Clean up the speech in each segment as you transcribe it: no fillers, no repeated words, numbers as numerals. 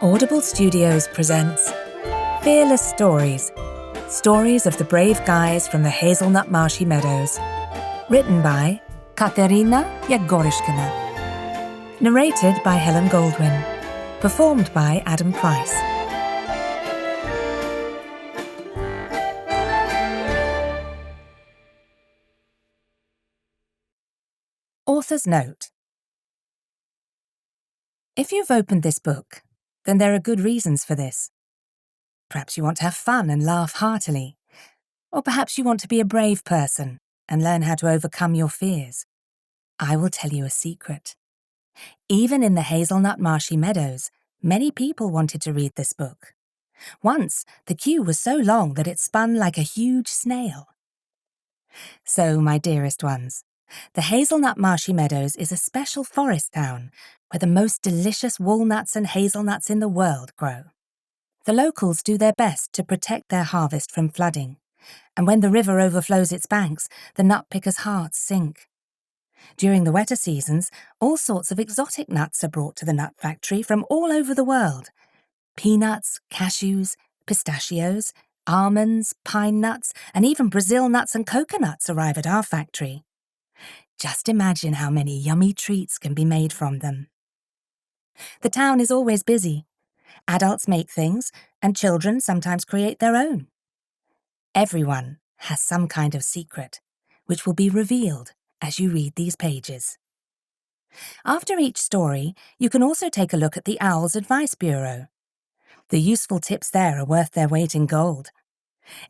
Audible Studios presents Fearless Stories, stories of the brave guys from the hazelnut marshy meadows. Written by Katerina Gorishkovy. Narrated by Helen Goldwyn. Performed by Adam Price. Author's note. If you've opened this book, then there are good reasons for this. Perhaps you want to have fun and laugh heartily. Or perhaps you want to be a brave person and learn how to overcome your fears. I will tell you a secret. Even in the hazelnut marshy meadows, many people wanted to read this book. Once, the queue was so long that it spun like a huge snail. So, my dearest ones, the hazelnut marshy meadows is a special forest town where the most delicious walnuts and hazelnuts in the world grow. The locals do their best to protect their harvest from flooding, and when the river overflows its banks, the nut pickers' hearts sink. During the wetter seasons, all sorts of exotic nuts are brought to the nut factory from all over the world. Peanuts, cashews, pistachios, almonds, pine nuts, and even Brazil nuts and coconuts arrive at our factory. Just imagine how many yummy treats can be made from them. The town is always busy. Adults make things, and children sometimes create their own. Everyone has some kind of secret, which will be revealed as you read these pages. After each story, you can also take a look at the Owl's Advice Bureau. The useful tips there are worth their weight in gold.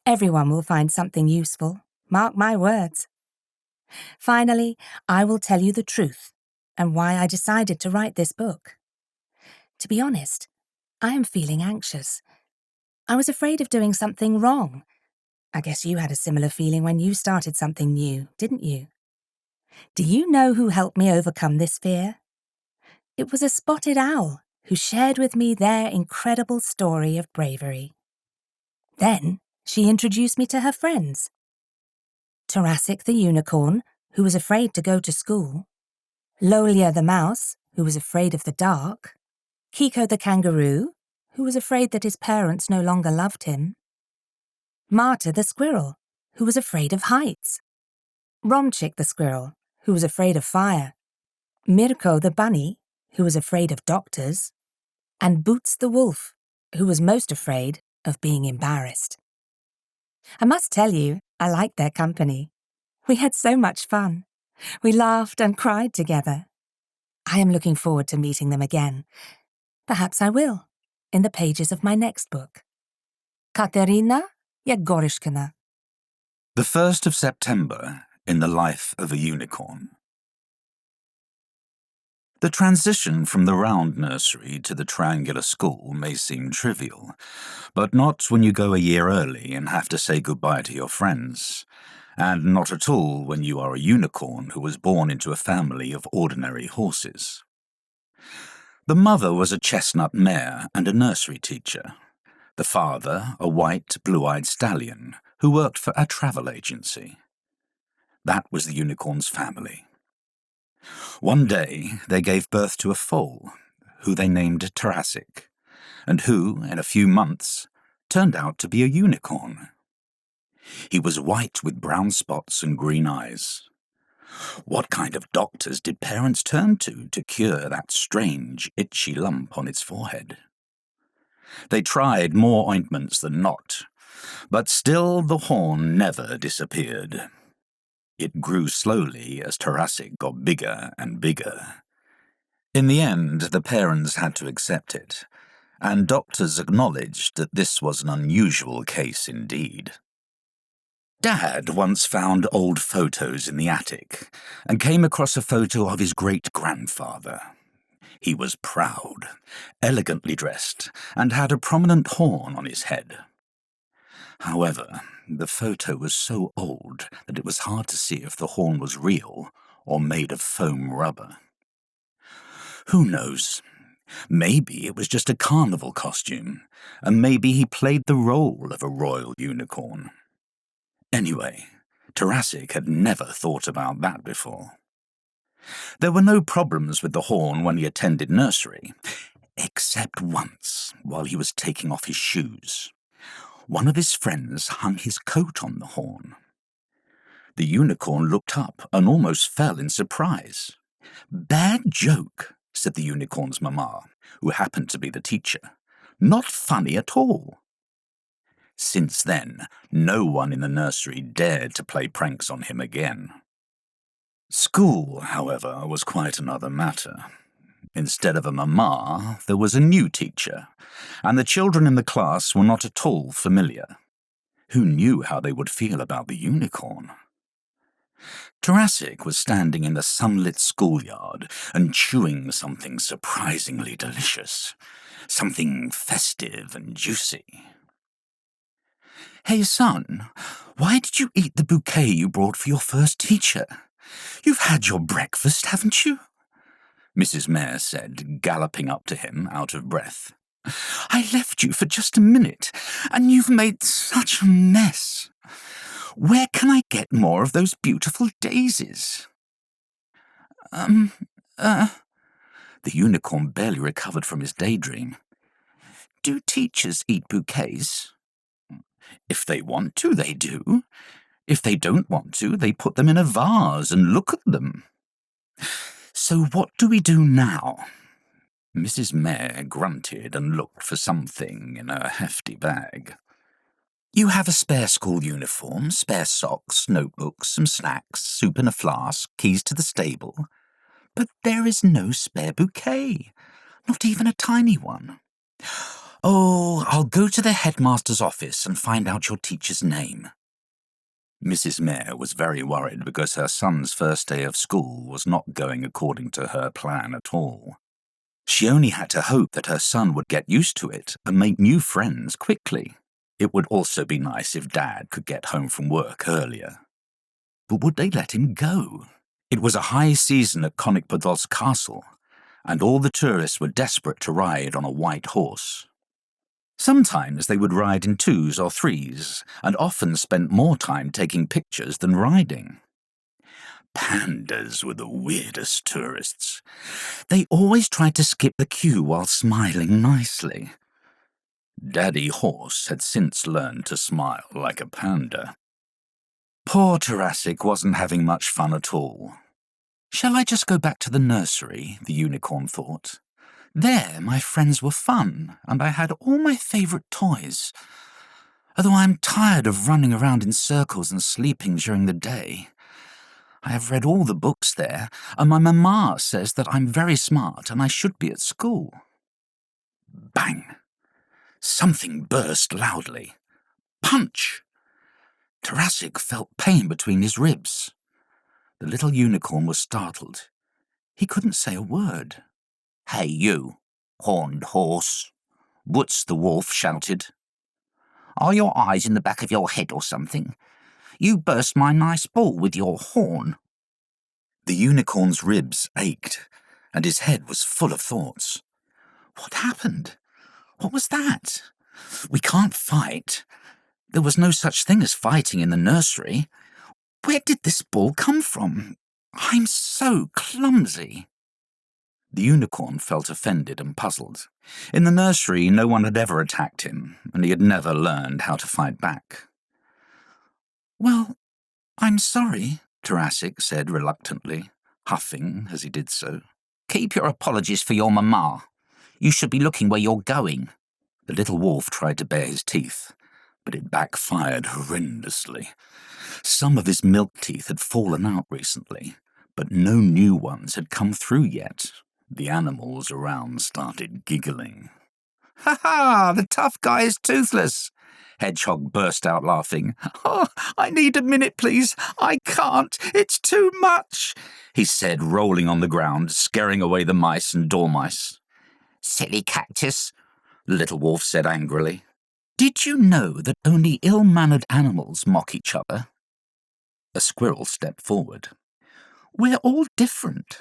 Everyone will find something useful, mark my words. Finally, I will tell you the truth and why I decided to write this book. To be honest, I am feeling anxious. I was afraid of doing something wrong. I guess you had a similar feeling when you started something new, didn't you? Do you know who helped me overcome this fear? It was a spotted owl who shared with me their incredible story of bravery. Then she introduced me to her friends. Tarasic the unicorn, who was afraid to go to school. Lolia the mouse, who was afraid of the dark. Kiko the kangaroo, who was afraid that his parents no longer loved him. Marta the squirrel, who was afraid of heights. Romchik the squirrel, who was afraid of fire. Mirko the bunny, who was afraid of doctors. And Boots the wolf, who was most afraid of being embarrassed. I must tell you, I liked their company. We had so much fun. We laughed and cried together. I am looking forward to meeting them again. Perhaps I will, in the pages of my next book. Katerina Gorishkovy. The 1st of September in the life of a unicorn. The transition from the round nursery to the triangular school may seem trivial, but not when you go a year early and have to say goodbye to your friends, and not at all when you are a unicorn who was born into a family of ordinary horses. The mother was a chestnut mare and a nursery teacher. The father, a white, blue-eyed stallion who worked for a travel agency. That was the unicorn's family. One day, they gave birth to a foal, who they named Tarasic, and who, in a few months, turned out to be a unicorn. He was white with brown spots and green eyes. What kind of doctors did parents turn to cure that strange, itchy lump on its forehead? They tried more ointments than not, but still the horn never disappeared. It grew slowly as Tarasic got bigger and bigger. In the end, the parents had to accept it, and doctors acknowledged that this was an unusual case indeed. Dad once found old photos in the attic and came across a photo of his great-grandfather. He was proud, elegantly dressed, and had a prominent horn on his head. However, the photo was so old that it was hard to see if the horn was real or made of foam rubber. Who knows? Maybe it was just a carnival costume, and maybe he played the role of a royal unicorn. Anyway, Tarasic had never thought about that before. There were no problems with the horn when he attended nursery. Except once, while he was taking off his shoes. One of his friends hung his coat on the horn. The unicorn looked up and almost fell in surprise. "Bad joke," said the unicorn's mamma, who happened to be the teacher. "Not funny at all." Since then, no one in the nursery dared to play pranks on him again. School, however, was quite another matter. Instead of a mamma, there was a new teacher, and the children in the class were not at all familiar. Who knew how they would feel about the unicorn? Tarasik was standing in the sunlit schoolyard and chewing something surprisingly delicious, something festive and juicy. "Hey, son, why did you eat the bouquet you brought for your first teacher? You've had your breakfast, haven't you?" Mrs. Mayor said, galloping up to him, out of breath. "I left you for just a minute, and you've made such a mess. Where can I get more of those beautiful daisies?" The unicorn barely recovered from his daydream. "Do teachers eat bouquets?" "If they want to, they do. If they don't want to, they put them in a vase and look at them." "So what do we do now?" Mrs. Mayor grunted and looked for something in her hefty bag. "You have a spare school uniform, spare socks, notebooks, some snacks, soup in a flask, keys to the stable. But there is no spare bouquet, not even a tiny one." "Oh, I'll go to the headmaster's office and find out your teacher's name." Mrs. Mayor was very worried because her son's first day of school was not going according to her plan at all. She only had to hope that her son would get used to it and make new friends quickly. It would also be nice if Dad could get home from work earlier. But would they let him go? It was a high season at Konik-Podolsk Castle, and all the tourists were desperate to ride on a white horse. Sometimes they would ride in twos or threes, and often spent more time taking pictures than riding. Pandas were the weirdest tourists. They always tried to skip the queue while smiling nicely. Daddy Horse had since learned to smile like a panda. Poor Tarasik wasn't having much fun at all. "Shall I just go back to the nursery?" the unicorn thought. "There my friends were fun, and I had all my favourite toys. Although I'm tired of running around in circles and sleeping during the day. I have read all the books there, and my mamma says that I'm very smart and I should be at school." Bang! Something burst loudly. Punch! Tarasik felt pain between his ribs. The little unicorn was startled. He couldn't say a word. "Hey you, horned horse!" Woots the wolf shouted. "Are your eyes in the back of your head or something? You burst my nice ball with your horn." The unicorn's ribs ached, and his head was full of thoughts. What happened? What was that? We can't fight. There was no such thing as fighting in the nursery. Where did this ball come from? I'm so clumsy. The unicorn felt offended and puzzled. In the nursery, no one had ever attacked him, and he had never learned how to fight back. "Well, I'm sorry," Tarasik said reluctantly, huffing as he did so. "Keep your apologies for your mamma. You should be looking where you're going." The little wolf tried to bare his teeth, but it backfired horrendously. Some of his milk teeth had fallen out recently, but no new ones had come through yet. The animals around started giggling. "Ha ha! The tough guy is toothless!" Hedgehog burst out laughing. "Oh, I need a minute, please. I can't. It's too much," he said, rolling on the ground, scaring away the mice and dormice. "Silly cactus," the little wolf said angrily. "Did you know that only ill-mannered animals mock each other?" A squirrel stepped forward. "We're all different.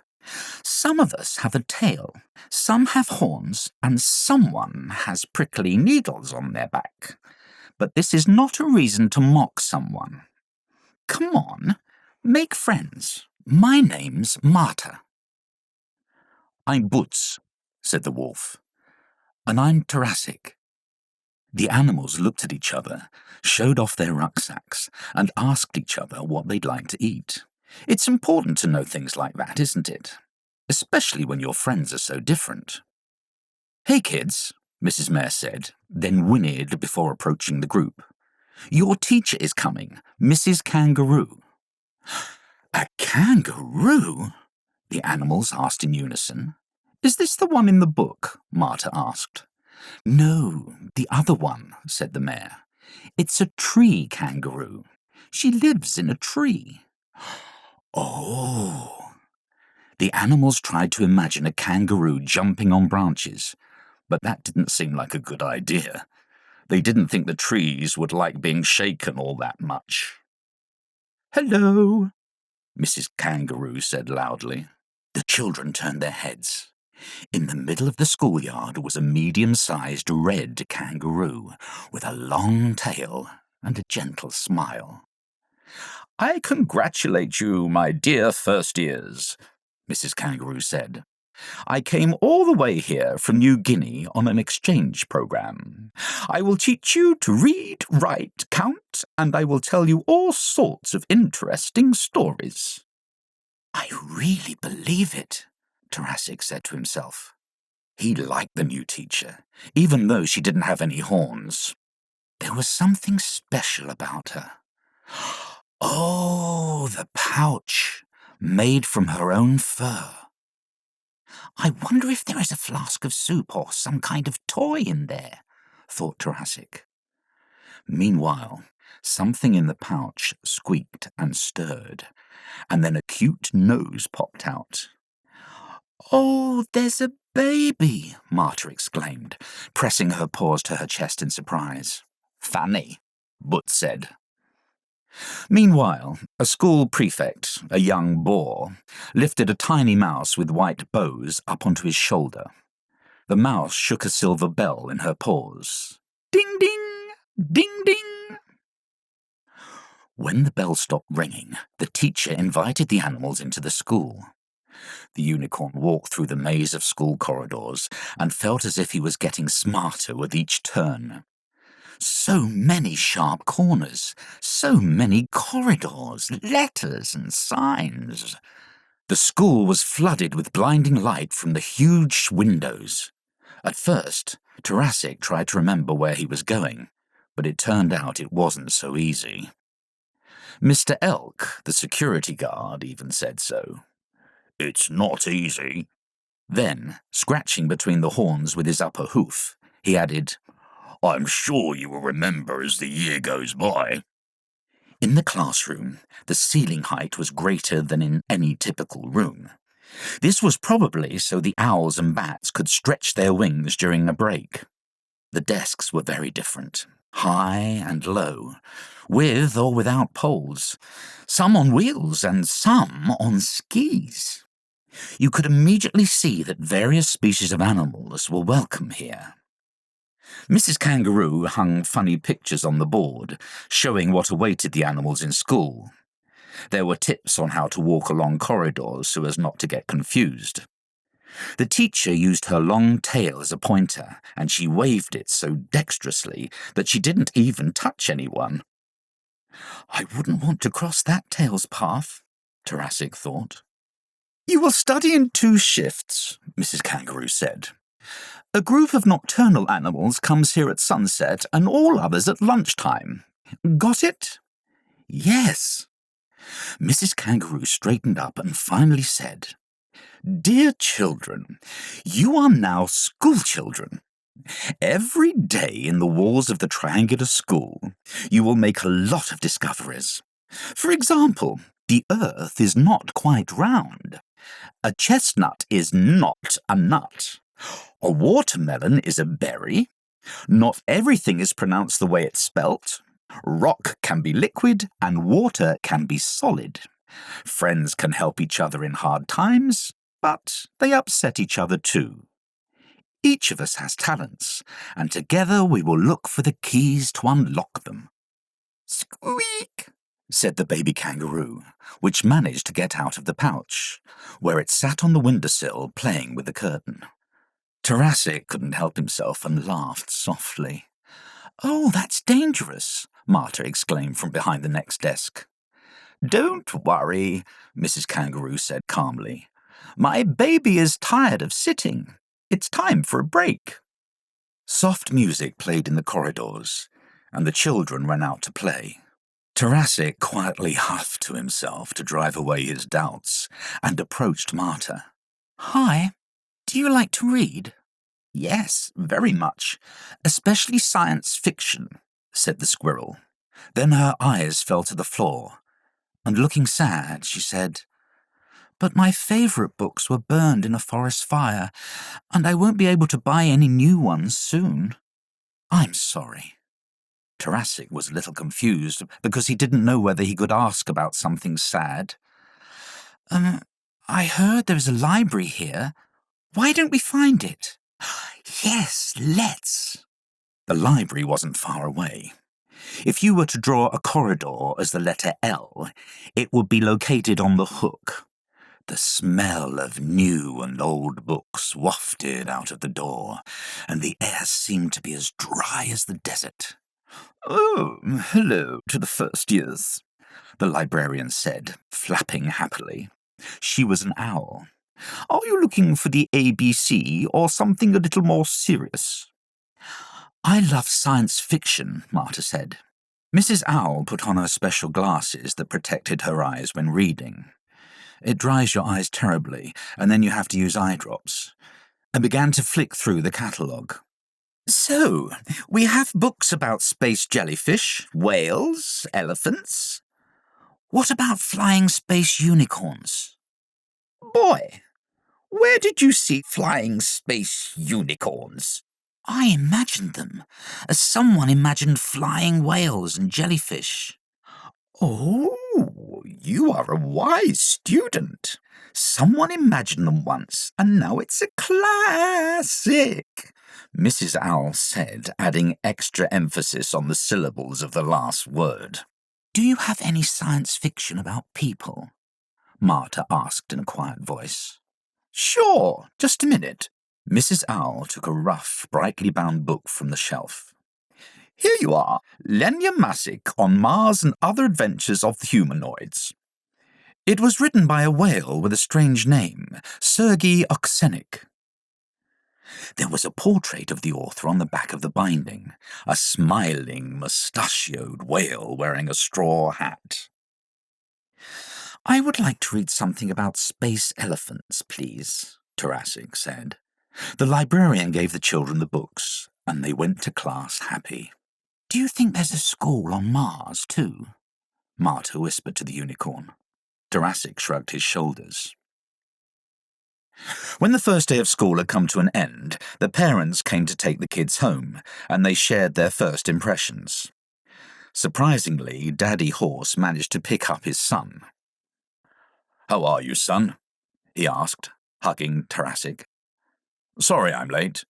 Some of us have a tail, some have horns, and someone has prickly needles on their back. But this is not a reason to mock someone. Come on, make friends. My name's Marta." "I'm Boots," said the wolf. And I'm Tarasic." The animals looked at each other, showed off their rucksacks, and asked each other what they'd like to eat. It's important to know things like that, isn't it? Especially when your friends are so different. "Hey, kids," Mrs. Mayor said, then whinnied before approaching the group. "Your teacher is coming, Mrs. Kangaroo." "A kangaroo?" the animals asked in unison. "Is this the one in the book?" Marta asked. "No, the other one," said the mayor. "It's a tree kangaroo. She lives in a tree." "Oh." The animals tried to imagine a kangaroo jumping on branches, but that didn't seem like a good idea. They didn't think the trees would like being shaken all that much. "Hello," Mrs. Kangaroo said loudly. The children turned their heads. In the middle of the schoolyard was a medium-sized red kangaroo with a long tail and a gentle smile. "I congratulate you, my dear first years," Mrs. Kangaroo said. "I came all the way here from New Guinea on an exchange program. I will teach you to read, write, count, and I will tell you all sorts of interesting stories." "I really believe it," Tarasic said to himself. He liked the new teacher, even though she didn't have any horns. There was something special about her. Oh, the pouch, made from her own fur. "I wonder if there is a flask of soup or some kind of toy in there," thought Tarasic. Meanwhile, something in the pouch squeaked and stirred, and then a cute nose popped out. "Oh, there's a baby," Marta exclaimed, pressing her paws to her chest in surprise. "Funny," Butz said. Meanwhile, a school prefect, a young boar, lifted a tiny mouse with white bows up onto his shoulder. The mouse shook a silver bell in her paws. Ding, ding! Ding, ding! When the bell stopped ringing, the teacher invited the animals into the school. The unicorn walked through the maze of school corridors and felt as if he was getting smarter with each turn. So many sharp corners, so many corridors, letters and signs. The school was flooded with blinding light from the huge windows. At first, Tarasic tried to remember where he was going, but it turned out it wasn't so easy. Mr. Elk, the security guard, even said so. "It's not easy." Then, scratching between the horns with his upper hoof, he added, "I'm sure you will remember as the year goes by." In the classroom, the ceiling height was greater than in any typical room. This was probably so the owls and bats could stretch their wings during a break. The desks were very different, high and low, with or without poles, some on wheels and some on skis. You could immediately see that various species of animals were welcome here. Mrs. Kangaroo hung funny pictures on the board, showing what awaited the animals in school. There were tips on how to walk along corridors so as not to get confused. The teacher used her long tail as a pointer, and she waved it so dexterously that she didn't even touch anyone. "I wouldn't want to cross that tail's path," Tarasic thought. "You will study in 2 shifts," Mrs. Kangaroo said. "A group of nocturnal animals comes here at sunset and all others at lunchtime. Got it?" "Yes." Mrs. Kangaroo straightened up and finally said, "Dear children, you are now school children. Every day in the walls of the triangular school, you will make a lot of discoveries. For example, the earth is not quite round. A chestnut is not a nut. A watermelon is a berry. Not everything is pronounced the way it's spelt. Rock can be liquid and water can be solid. Friends can help each other in hard times, but they upset each other too. Each of us has talents, and together we will look for the keys to unlock them." "Squeak!" said the baby kangaroo, which managed to get out of the pouch, where it sat on the windowsill playing with the curtain. Tarasic couldn't help himself and laughed softly. "Oh, that's dangerous," Marta exclaimed from behind the next desk. "Don't worry," Mrs. Kangaroo said calmly. "My baby is tired of sitting. It's time for a break." Soft music played in the corridors, and the children ran out to play. Tarasic quietly huffed to himself to drive away his doubts and approached Marta. "Hi, do you like to read?" "Yes, very much, especially science fiction," said the squirrel. Then her eyes fell to the floor, and looking sad, she said, "But my favourite books were burned in a forest fire, and I won't be able to buy any new ones soon. I'm sorry." Tarasic was a little confused because he didn't know whether he could ask about something sad. I heard there is a library here. Why don't we find it?" "Yes, let's." The library wasn't far away. If you were to draw a corridor as the letter L, it would be located on the hook. The smell of new and old books wafted out of the door, and the air seemed to be as dry as the desert. "Oh, hello to the first years," the librarian said, flapping happily. She was an owl. "Are you looking for the ABC or something a little more serious?" "I love science fiction," Marta said. Mrs. Owl put on her special glasses that protected her eyes when reading. It dries your eyes terribly, and then you have to use eye drops, and began to flick through the catalogue. "So, we have books about space jellyfish, whales, elephants. What about flying space unicorns?" "Boy, where did you see flying space unicorns?" "I imagined them, as someone imagined flying whales and jellyfish." "Oh, you are a wise student. Someone imagined them once, and now it's a classic," Mrs. Owl said, adding extra emphasis on the syllables of the last word. "Do you have any science fiction about people?" Marta asked in a quiet voice. "Sure, just a minute." Mrs. Owl took a rough, brightly bound book from the shelf. "Here you are, Lenya Masick on Mars and Other Adventures of the Humanoids." It was written by a whale with a strange name, Sergei Oksenik. There was a portrait of the author on the back of the binding, a smiling, mustachioed whale wearing a straw hat. "I would like to read something about space elephants, please," Tarasic said. The librarian gave the children the books, and they went to class happy. "Do you think there's a school on Mars, too?" Marta whispered to the unicorn. Tarasic shrugged his shoulders. When the first day of school had come to an end, the parents came to take the kids home, and they shared their first impressions. Surprisingly, Daddy Horse managed to pick up his son. "How are you, son?" he asked, hugging Tarasic. "Sorry I'm late."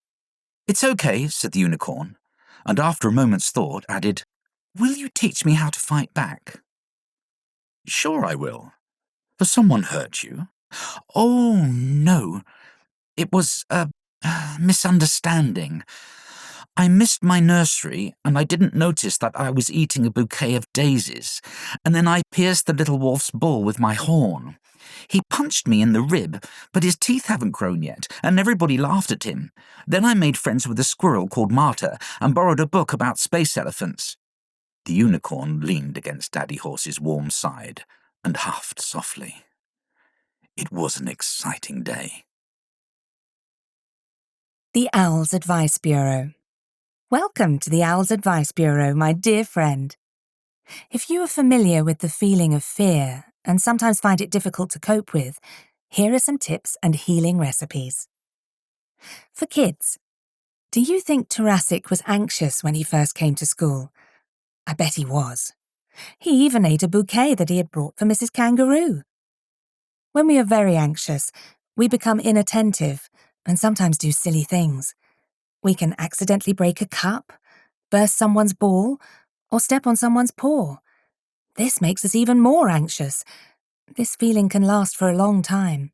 "It's okay," said the unicorn, and after a moment's thought added, "Will you teach me how to fight back?" "Sure I will. Has someone hurt you?" "Oh, no. It was a misunderstanding. I missed my nursery, and I didn't notice that I was eating a bouquet of daisies, and then I pierced the little wolf's bull with my horn. He punched me in the rib, but his teeth haven't grown yet, and everybody laughed at him. Then I made friends with a squirrel called Marta and borrowed a book about space elephants." The unicorn leaned against Daddy Horse's warm side and huffed softly. It was an exciting day. The Owl's Advice Bureau. Welcome to the Owl's Advice Bureau, my dear friend. If you are familiar with the feeling of fear and sometimes find it difficult to cope with, here are some tips and healing recipes. For kids, do you think Tarasic was anxious when he first came to school? I bet he was. He even ate a bouquet that he had brought for Mrs. Kangaroo. When we are very anxious, we become inattentive and sometimes do silly things. We can accidentally break a cup, burst someone's ball, or step on someone's paw. This makes us even more anxious. This feeling can last for a long time.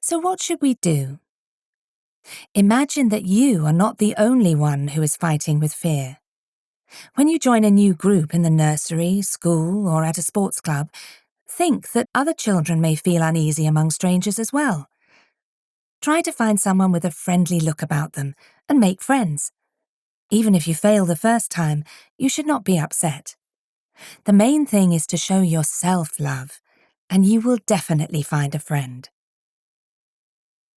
So what should we do? Imagine that you are not the only one who is fighting with fear. When you join a new group in the nursery, school, or at a sports club, think that other children may feel uneasy among strangers as well. Try to find someone with a friendly look about them and make friends. Even if you fail the first time, you should not be upset. The main thing is to show your self-love, and you will definitely find a friend.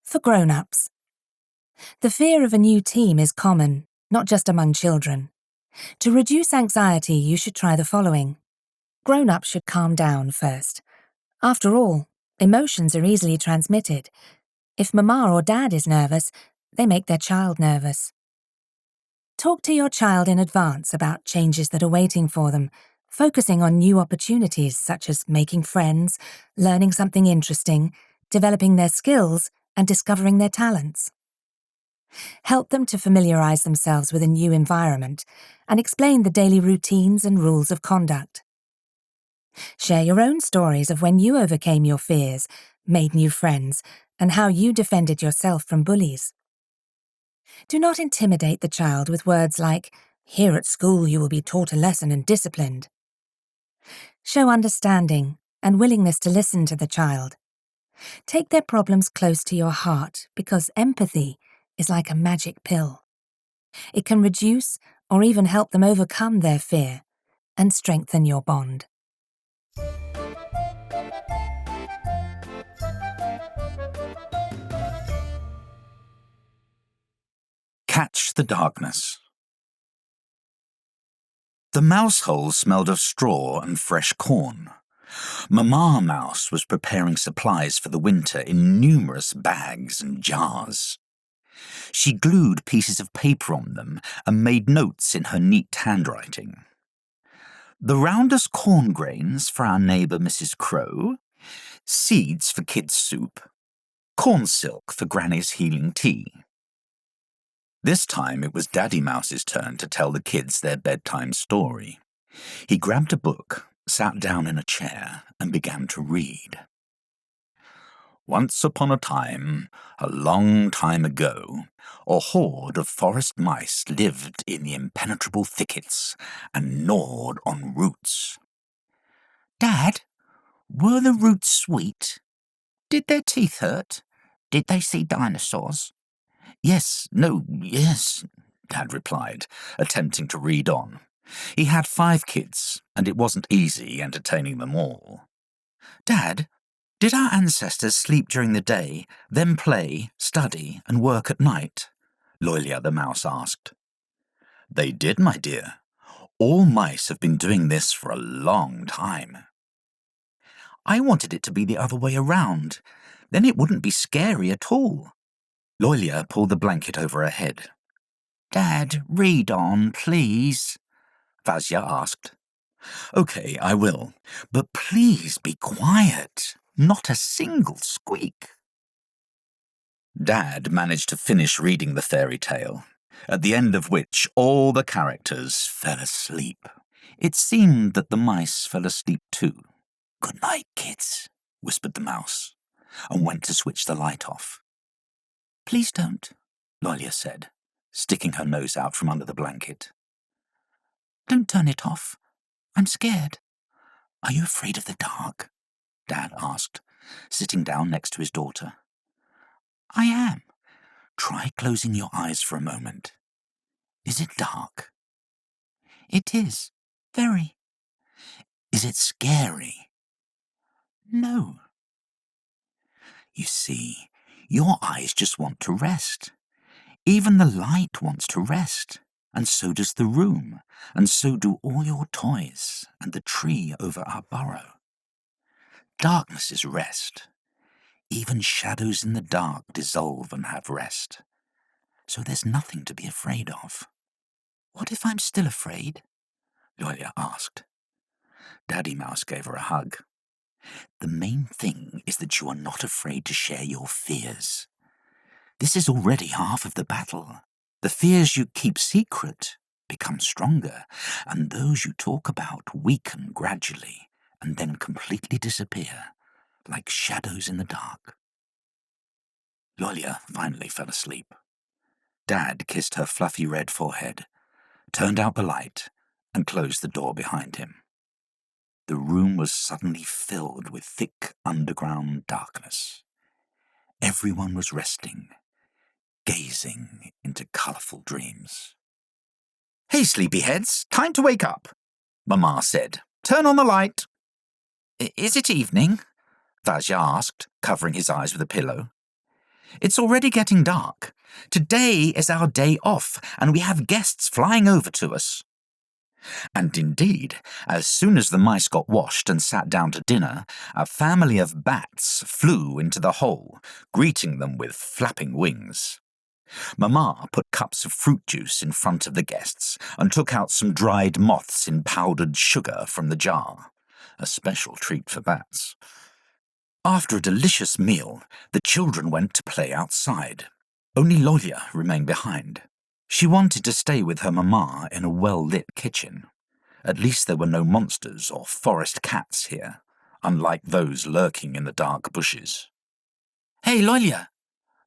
For grown-ups, the fear of a new team is common, not just among children. To reduce anxiety, you should try the following. Grown-ups should calm down first. After all, emotions are easily transmitted. If mama or dad is nervous, they make their child nervous. Talk to your child in advance about changes that are waiting for them, focusing on new opportunities such as making friends, learning something interesting, developing their skills, and discovering their talents. Help them to familiarize themselves with a new environment and explain the daily routines and rules of conduct. Share your own stories of when you overcame your fears, made new friends, and how you defended yourself from bullies. Do not intimidate the child with words like, "Here at school you will be taught a lesson and disciplined." Show understanding and willingness to listen to the child. Take their problems close to your heart because empathy is like a magic pill. It can reduce or even help them overcome their fear and strengthen your bond. Catch the darkness. The mouse hole smelled of straw and fresh corn. Mamma Mouse was preparing supplies for the winter in numerous bags and jars. She glued pieces of paper on them and made notes in her neat handwriting. The roundest corn grains for our neighbour Mrs. Crow, seeds for kids' soup, corn silk for Granny's healing tea. This time it was Daddy Mouse's turn to tell the kids their bedtime story. He grabbed a book, sat down in a chair, and began to read. Once upon a time, a long time ago, a horde of forest mice lived in the impenetrable thickets and gnawed on roots. Dad, were the roots sweet? Did their teeth hurt? Did they see dinosaurs? Yes, Dad replied, attempting to read on. He had 5 kids, and it wasn't easy entertaining them all. Dad, did our ancestors sleep during the day, then play, study, and work at night? Loilia the mouse asked. They did, my dear. All mice have been doing this for a long time. I wanted it to be the other way around. Then it wouldn't be scary at all. Loilia pulled the blanket over her head. Dad, read on, please, Vasya asked. Okay, I will, but please be quiet. Not a single squeak. Dad managed to finish reading the fairy tale, at the end of which all the characters fell asleep. It seemed that the mice fell asleep too. Good night, kids, whispered the mouse, and went to switch the light off. Please don't, Loilia said, sticking her nose out from under the blanket. Don't turn it off. I'm scared. Are you afraid of the dark? Dad asked, sitting down next to his daughter. I am. Try closing your eyes for a moment. Is it dark? It is. Very. Is it scary? No. You see, your eyes just want to rest. Even the light wants to rest, and so does the room, and so do all your toys and the tree over our burrow. Darkness is rest. Even shadows in the dark dissolve and have rest. So there's nothing to be afraid of. What if I'm still afraid? Loilia asked. Daddy Mouse gave her a hug. The main thing is that you are not afraid to share your fears. This is already half of the battle. The fears you keep secret become stronger, and those you talk about weaken gradually and then completely disappear, like shadows in the dark. Loilia finally fell asleep. Dad kissed her fluffy red forehead, turned out the light, and closed the door behind him. The room was suddenly filled with thick underground darkness. Everyone was resting, gazing into colourful dreams. "Hey, sleepyheads, time to wake up," Mama said. "Turn on the light." "Is it evening?" Vasya asked, covering his eyes with a pillow. "It's already getting dark. Today is our day off, and we have guests flying over to us." And indeed, as soon as the mice got washed and sat down to dinner, a family of bats flew into the hole, greeting them with flapping wings. Mama put cups of fruit juice in front of the guests and took out some dried moths in powdered sugar from the jar, a special treat for bats. After a delicious meal, the children went to play outside. Only Lolya remained behind. She wanted to stay with her mama in a well-lit kitchen. At least there were no monsters or forest cats here, unlike those lurking in the dark bushes. "Hey, Lolya,"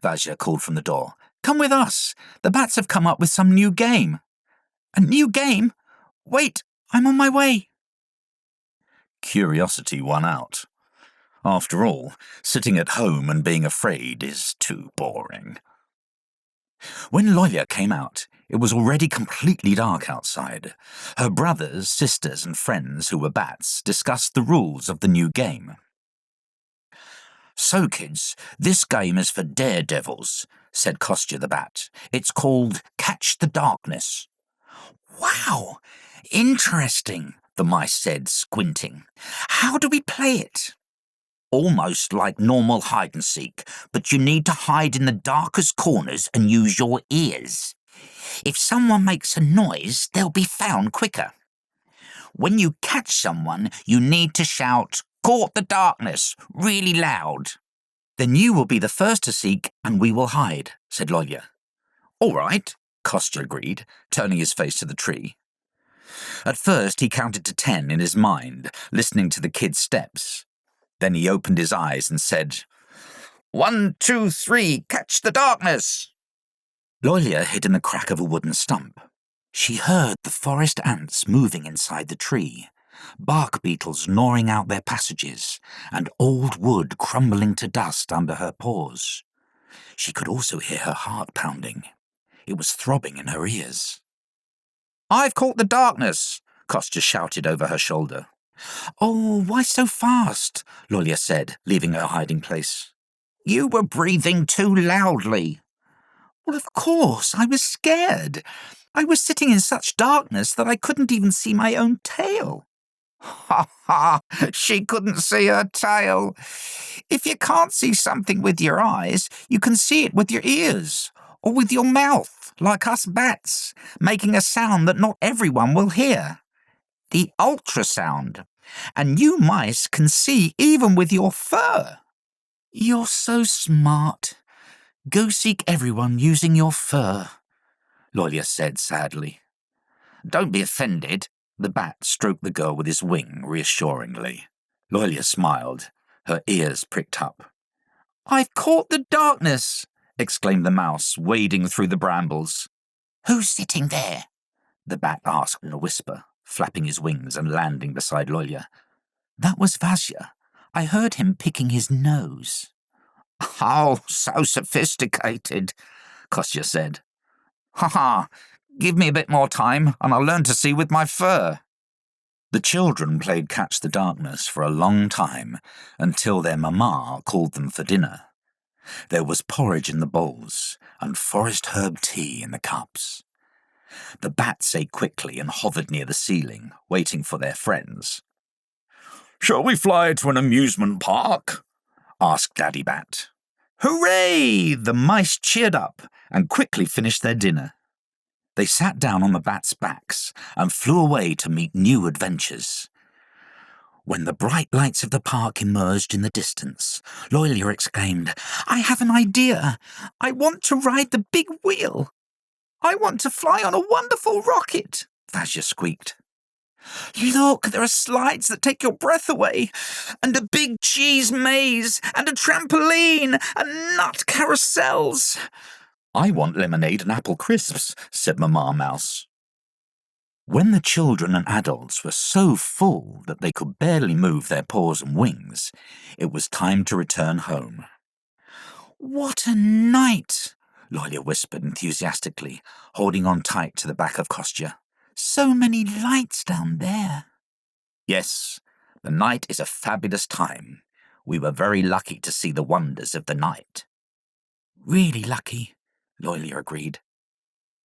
Vasya called from the door. "Come with us. The bats have come up with some new game." "A new game? Wait, I'm on my way." Curiosity won out. After all, sitting at home and being afraid is too boring. When Lolya came out, it was already completely dark outside. Her brothers, sisters, and friends who were bats discussed the rules of the new game. "So, kids, this game is for daredevils," said Kostya the bat. "It's called Catch the Darkness." "Wow, interesting," the mice said, squinting. "How do we play it?" "Almost like normal hide-and-seek, but you need to hide in the darkest corners and use your ears. If someone makes a noise, they'll be found quicker. When you catch someone, you need to shout, 'Caught the darkness,' really loud." "Then you will be the first to seek and we will hide," said Lolya. "All right," Kostya agreed, turning his face to the tree. At first he counted to 10 in his mind, listening to the kids' steps. Then he opened his eyes and said, 1, 2, 3, catch the darkness!" Lolya hid in the crack of a wooden stump. She heard the forest ants moving inside the tree, bark beetles gnawing out their passages, and old wood crumbling to dust under her paws. She could also hear her heart pounding. It was throbbing in her ears. "I've caught the darkness!" Kostya shouted over her shoulder. "Oh, why so fast?" Lolya said, leaving her hiding place. "You were breathing too loudly." "Well, of course, I was scared. I was sitting in such darkness that I couldn't even see my own tail." "Ha ha, she couldn't see her tail. If you can't see something with your eyes, you can see it with your ears, or with your mouth, like us bats, making a sound that not everyone will hear. The ultrasound. And you mice can see even with your fur." "You're so smart. Go seek everyone using your fur," Lolya said sadly. "Don't be offended." The bat stroked the girl with his wing reassuringly. Lolya smiled, her ears pricked up. "I've caught the darkness!" exclaimed the mouse, wading through the brambles. "Who's sitting there?" the bat asked in a whisper, flapping his wings and landing beside Lolya. "That was Vasya. I heard him picking his nose." "Oh, so sophisticated," Kostya said. "Ha ha, give me a bit more time and I'll learn to see with my fur." The children played Catch the Darkness for a long time, until their mama called them for dinner. There was porridge in the bowls and forest herb tea in the cups. The bats ate quickly and hovered near the ceiling, waiting for their friends. "Shall we fly to an amusement park?" asked Daddy Bat. "Hooray!" The mice cheered up and quickly finished their dinner. They sat down on the bats' backs and flew away to meet new adventures. When the bright lights of the park emerged in the distance, Lolya exclaimed, "I have an idea! I want to ride the big wheel! I want to fly on a wonderful rocket!" Vasya squeaked. "Look, there are slides that take your breath away, and a big cheese maze, and a trampoline, and nut carousels." "I want lemonade and apple crisps," said Mamma Mouse. When the children and adults were so full that they could barely move their paws and wings, it was time to return home. "What a night!" Lolia whispered enthusiastically, holding on tight to the back of Kostya. "So many lights down there." "Yes, the night is a fabulous time. We were very lucky to see the wonders of the night." "Really lucky," Lolia agreed.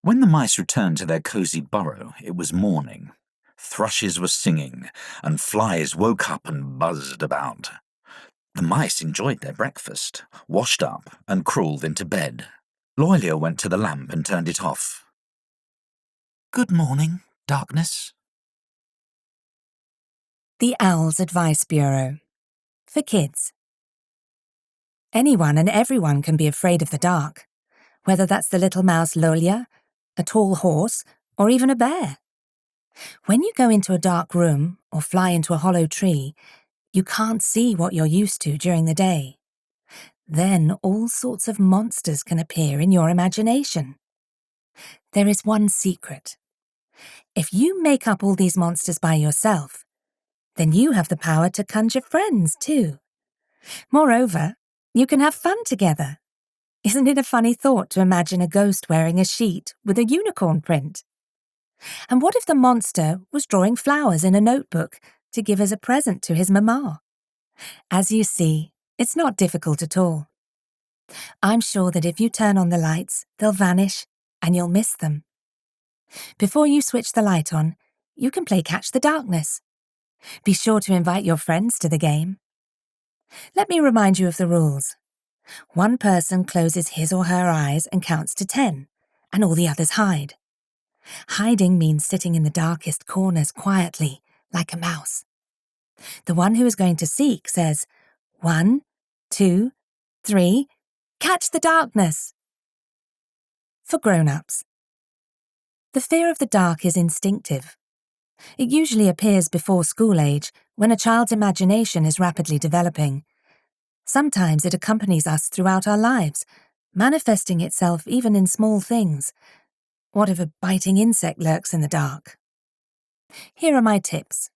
When the mice returned to their cosy burrow, it was morning. Thrushes were singing, and flies woke up and buzzed about. The mice enjoyed their breakfast, washed up, and crawled into bed. Lolia went to the lamp and turned it off. "Good morning, darkness." The Owl's Advice Bureau. For kids. Anyone and everyone can be afraid of the dark, whether that's the little mouse Lolia, a tall horse, or even a bear. When you go into a dark room or fly into a hollow tree, you can't see what you're used to during the day. Then all sorts of monsters can appear in your imagination. There is one secret. If you make up all these monsters by yourself, then you have the power to conjure friends too. Moreover, you can have fun together. Isn't it a funny thought to imagine a ghost wearing a sheet with a unicorn print? And what if the monster was drawing flowers in a notebook to give as a present to his mama? As you see, it's not difficult at all. I'm sure that if you turn on the lights, they'll vanish and you'll miss them. Before you switch the light on, you can play Catch the Darkness. Be sure to invite your friends to the game. Let me remind you of the rules. One person closes his or her eyes and counts to 10, and all the others hide. Hiding means sitting in the darkest corners quietly, like a mouse. The one who is going to seek says, 1, 2, 3, catch the darkness. For grown-ups. The fear of the dark is instinctive. It usually appears before school age, when a child's imagination is rapidly developing. Sometimes it accompanies us throughout our lives, manifesting itself even in small things. What if a biting insect lurks in the dark? Here are my tips.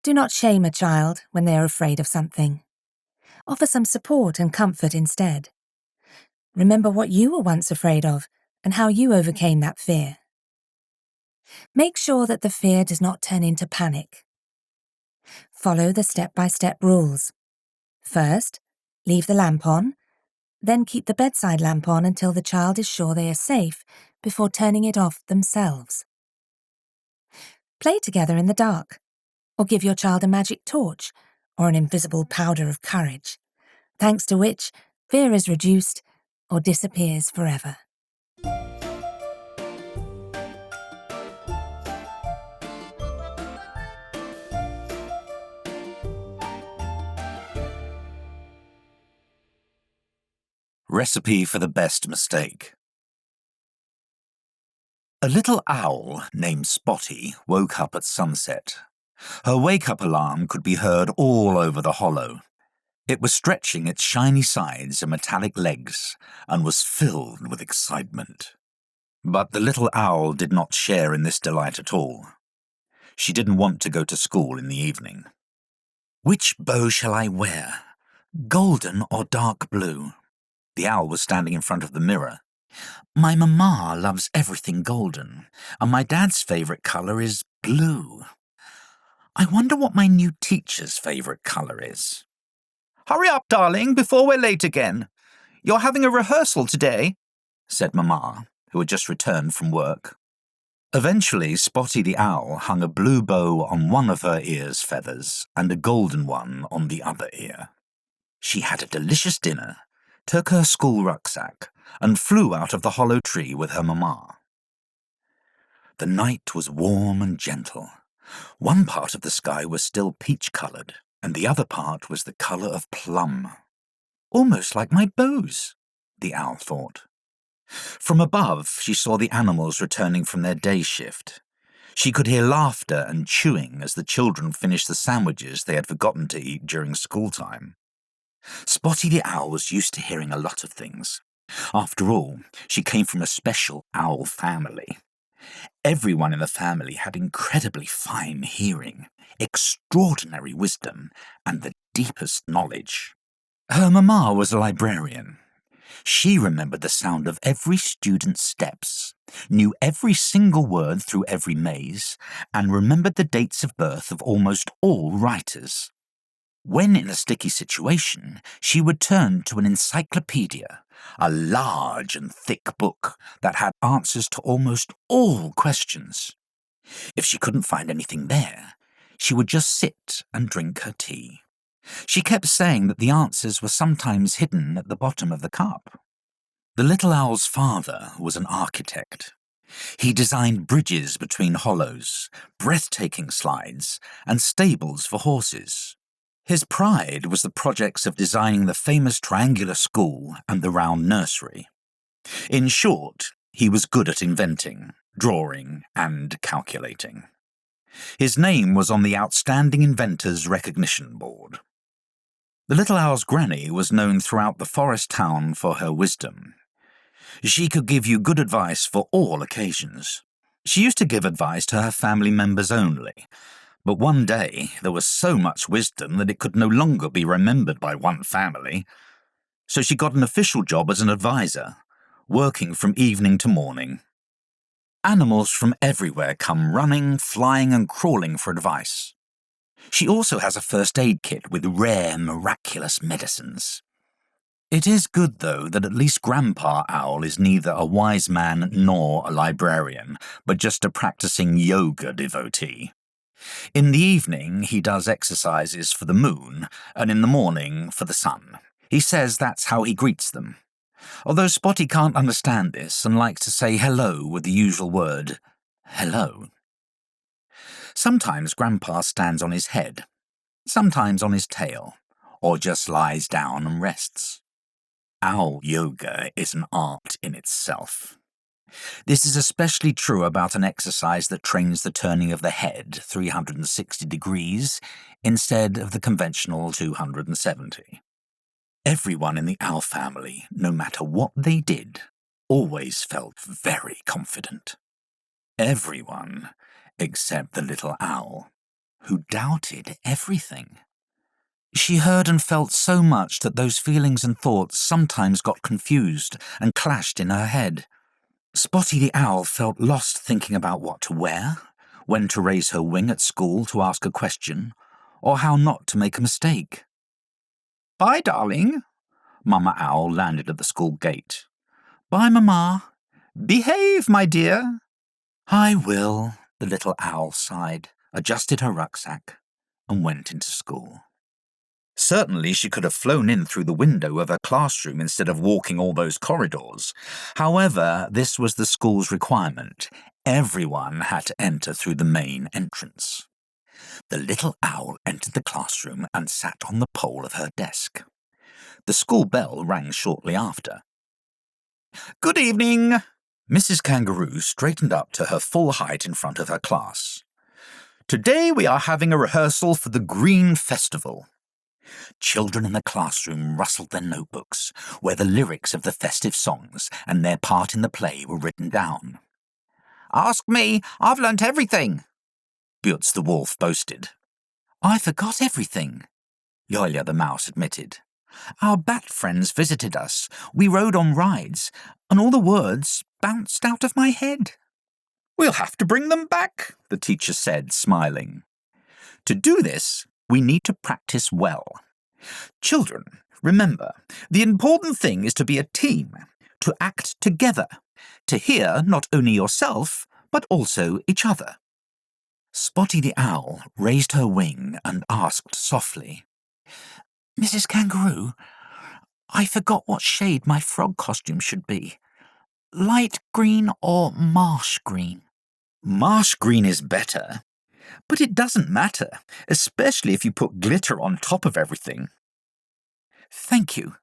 Do not shame a child when they are afraid of something. Offer some support and comfort instead. Remember what you were once afraid of and how you overcame that fear. Make sure that the fear does not turn into panic. Follow the step-by-step rules. First, leave the lamp on, then keep the bedside lamp on until the child is sure they are safe before turning it off themselves. Play together in the dark, or give your child a magic torch or an invisible powder of courage, thanks to which fear is reduced or disappears forever. Recipe for the best mistake. A little owl named Spotty woke up at sunset. Her wake-up alarm could be heard all over the hollow. It was stretching its shiny sides and metallic legs and was filled with excitement. But the little owl did not share in this delight at all. She didn't want to go to school in the evening. "Which bow shall I wear? Golden or dark blue?" The owl was standing in front of the mirror. "My mama loves everything golden, and my dad's favourite colour is blue. I wonder what my new teacher's favourite colour is." "Hurry up, darling, before we're late again. You're having a rehearsal today," said Mama, who had just returned from work. Eventually, Spotty the owl hung a blue bow on one of her ear's feathers and a golden one on the other ear. She had a delicious dinner, took her school rucksack, and flew out of the hollow tree with her mama. The night was warm and gentle. One part of the sky was still peach-coloured, and the other part was the colour of plum. "Almost like my bows," the owl thought. From above, she saw the animals returning from their day shift. She could hear laughter and chewing as the children finished the sandwiches they had forgotten to eat during school time. Spotty the owl was used to hearing a lot of things. After all, she came from a special owl family. Everyone in the family had incredibly fine hearing, extraordinary wisdom, and the deepest knowledge. Her mamma was a librarian. She remembered the sound of every student's steps, knew every single word through every maze, and remembered the dates of birth of almost all writers. When in a sticky situation, she would turn to an encyclopedia, a large and thick book that had answers to almost all questions. If she couldn't find anything there, she would just sit and drink her tea. She kept saying that the answers were sometimes hidden at the bottom of the cup. The little owl's father was an architect. He designed bridges between hollows, breathtaking slides, and stables for horses. His pride was the projects of designing the famous triangular school and the round nursery. In short, he was good at inventing, drawing, and calculating. His name was on the Outstanding Inventors Recognition Board. The little owl's granny was known throughout the forest town for her wisdom. She could give you good advice for all occasions. She used to give advice to her family members only, but one day there was so much wisdom that it could no longer be remembered by one family. So she got an official job as an advisor, working from evening to morning. Animals from everywhere come running, flying, and crawling for advice. She also has a first aid kit with rare, miraculous medicines. It is good, though, that at least Grandpa Owl is neither a wise man nor a librarian, but just a practicing yoga devotee. In the evening, he does exercises for the moon, and in the morning for the sun. He says that's how he greets them. Although Spotty can't understand this and likes to say hello with the usual word, hello. Sometimes Grandpa stands on his head, sometimes on his tail, or just lies down and rests. Owl yoga is an art in itself. This is especially true about an exercise that trains the turning of the head 360 degrees instead of the conventional 270. Everyone in the owl family, no matter what they did, always felt very confident. Everyone except the little owl, who doubted everything. She heard and felt so much that those feelings and thoughts sometimes got confused and clashed in her head. Spotty the owl felt lost thinking about what to wear, when to raise her wing at school to ask a question, or how not to make a mistake. "Bye, darling." Mama Owl landed at the school gate. "Bye, Mama." "Behave, my dear." "I will," the little owl sighed, adjusted her rucksack, and went into school. Certainly she could have flown in through the window of her classroom instead of walking all those corridors. However, this was the school's requirement. Everyone had to enter through the main entrance. The little owl entered the classroom and sat on the pole of her desk. The school bell rang shortly after. "Good evening." Mrs. Kangaroo straightened up to her full height in front of her class. "Today we are having a rehearsal for the Green Festival." Children in the classroom rustled their notebooks, where the lyrics of the festive songs and their part in the play were written down. "Ask me, I've learnt everything," Butz the wolf boasted. "I forgot everything," Yolia the mouse admitted. "Our bat friends visited us, we rode on rides, and all the words bounced out of my head." "We'll have to bring them back," the teacher said, smiling. "To do this, we need to practice well. Children, remember, the important thing is to be a team, to act together, to hear not only yourself, but also each other." Spotty the owl raised her wing and asked softly, "Mrs. Kangaroo, I forgot what shade my frog costume should be. Light green or marsh green?" "Marsh green is better. But it doesn't matter, especially if you put glitter on top of everything." "Thank you."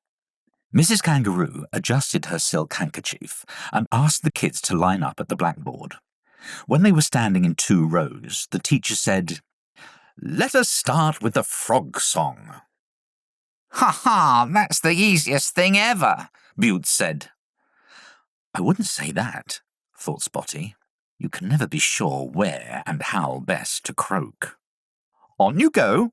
Mrs. Kangaroo adjusted her silk handkerchief and asked the kids to line up at the blackboard. When they were standing in 2 rows, the teacher said, "Let us start with the frog song." "Ha ha, that's the easiest thing ever," Butz said. I wouldn't say that, thought Spotty. You can never be sure where and how best to croak. On you go.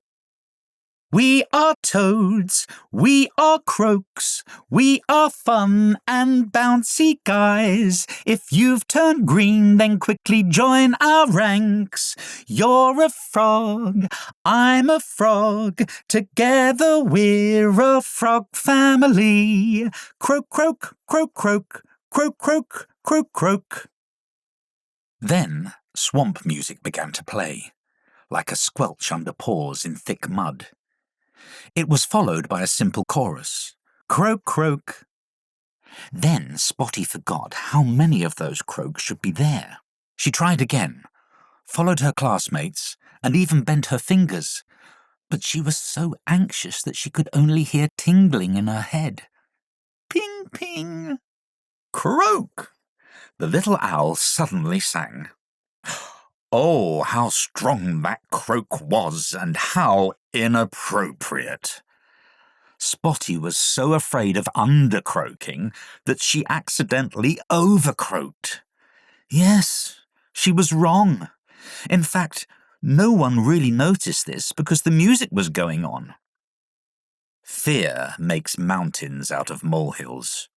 We are toads, we are croaks, we are fun and bouncy guys. If you've turned green, then quickly join our ranks. You're a frog, I'm a frog, together we're a frog family. Croak, croak, croak, croak, croak, croak, croak, croak. Then swamp music began to play, like a squelch under paws in thick mud. It was followed by a simple chorus, croak, croak. Then Spotty forgot how many of those croaks should be there. She tried again, followed her classmates, and even bent her fingers, but she was so anxious that she could only hear tingling in her head. Ping, ping. Croak! The little owl suddenly sang. Oh, how strong that croak was, and how inappropriate. Spotty was so afraid of undercroaking that she accidentally overcroaked. Yes, she was wrong. In fact, no one really noticed this because the music was going on. Fear makes mountains out of molehills.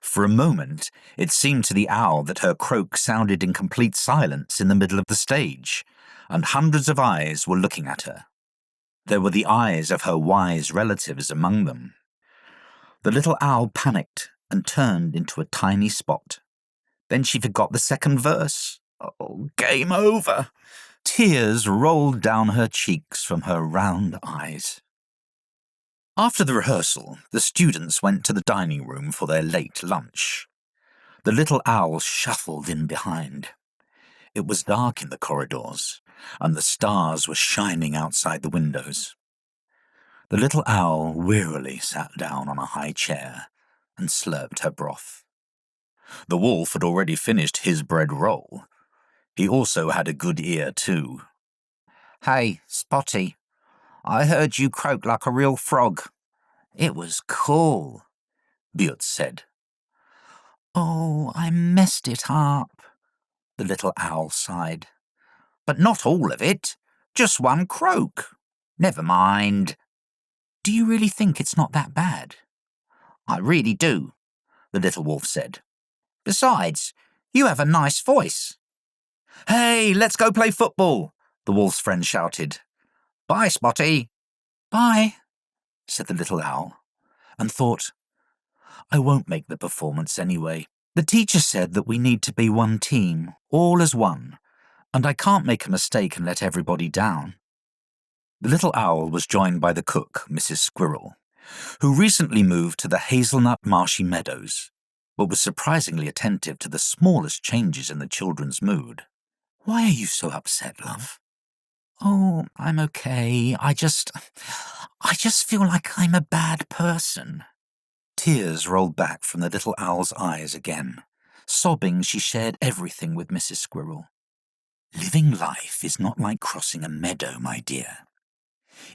For a moment, it seemed to the owl that her croak sounded in complete silence in the middle of the stage, and hundreds of eyes were looking at her. There were the eyes of her wise relatives among them. The little owl panicked and turned into a tiny spot. Then she forgot the second verse. Oh, game over! Tears rolled down her cheeks from her round eyes. After the rehearsal, the students went to the dining room for their late lunch. The little owl shuffled in behind. It was dark in the corridors, and the stars were shining outside the windows. The little owl wearily sat down on a high chair and slurped her broth. The wolf had already finished his bread roll. He also had a good ear, too. Hey, Spotty, I heard you croak like a real frog. It was cool, Butz said. Oh, I messed it up, the little owl sighed. But not all of it, just one croak. Never mind. Do you really think it's not that bad? I really do, the little wolf said. Besides, you have a nice voice. Hey, let's go play football, the wolf's friend shouted. Bye, Spotty. Bye, said the little owl, and thought, I won't make the performance anyway. The teacher said that we need to be one team, all as one, and I can't make a mistake and let everybody down. The little owl was joined by the cook, Mrs. Squirrel, who recently moved to the hazelnut marshy meadows, but was surprisingly attentive to the smallest changes in the children's mood. Why are you so upset, love? Oh, I'm okay. I just feel like I'm a bad person. Tears rolled back from the little owl's eyes again. Sobbing, she shared everything with Mrs. Squirrel. Living life is not like crossing a meadow, my dear.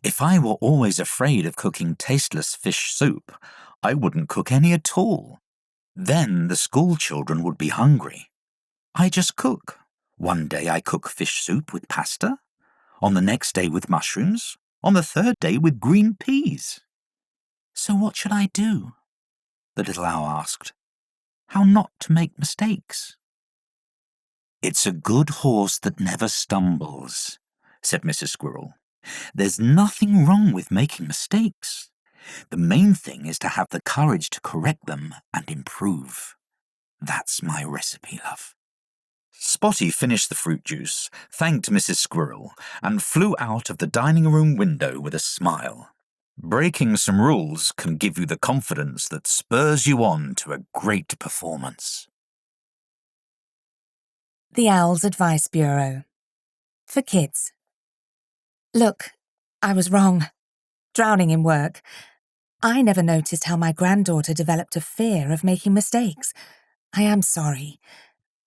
If I were always afraid of cooking tasteless fish soup, I wouldn't cook any at all. Then the school children would be hungry. I just cook. One day I cook fish soup with pasta, on the next day with mushrooms, on the third day with green peas. So what should I do? The little owl asked. How not to make mistakes? It's a good horse that never stumbles, said Mrs. Squirrel. There's nothing wrong with making mistakes. The main thing is to have the courage to correct them and improve. That's my recipe, love. Spotty finished the fruit juice, thanked Mrs. Squirrel, and flew out of the dining room window with a smile. Breaking some rules can give you the confidence that spurs you on to a great performance. The Owl's Advice Bureau. For kids. Look, I was wrong. Drowning in work. I never noticed how my granddaughter developed a fear of making mistakes. I am sorry.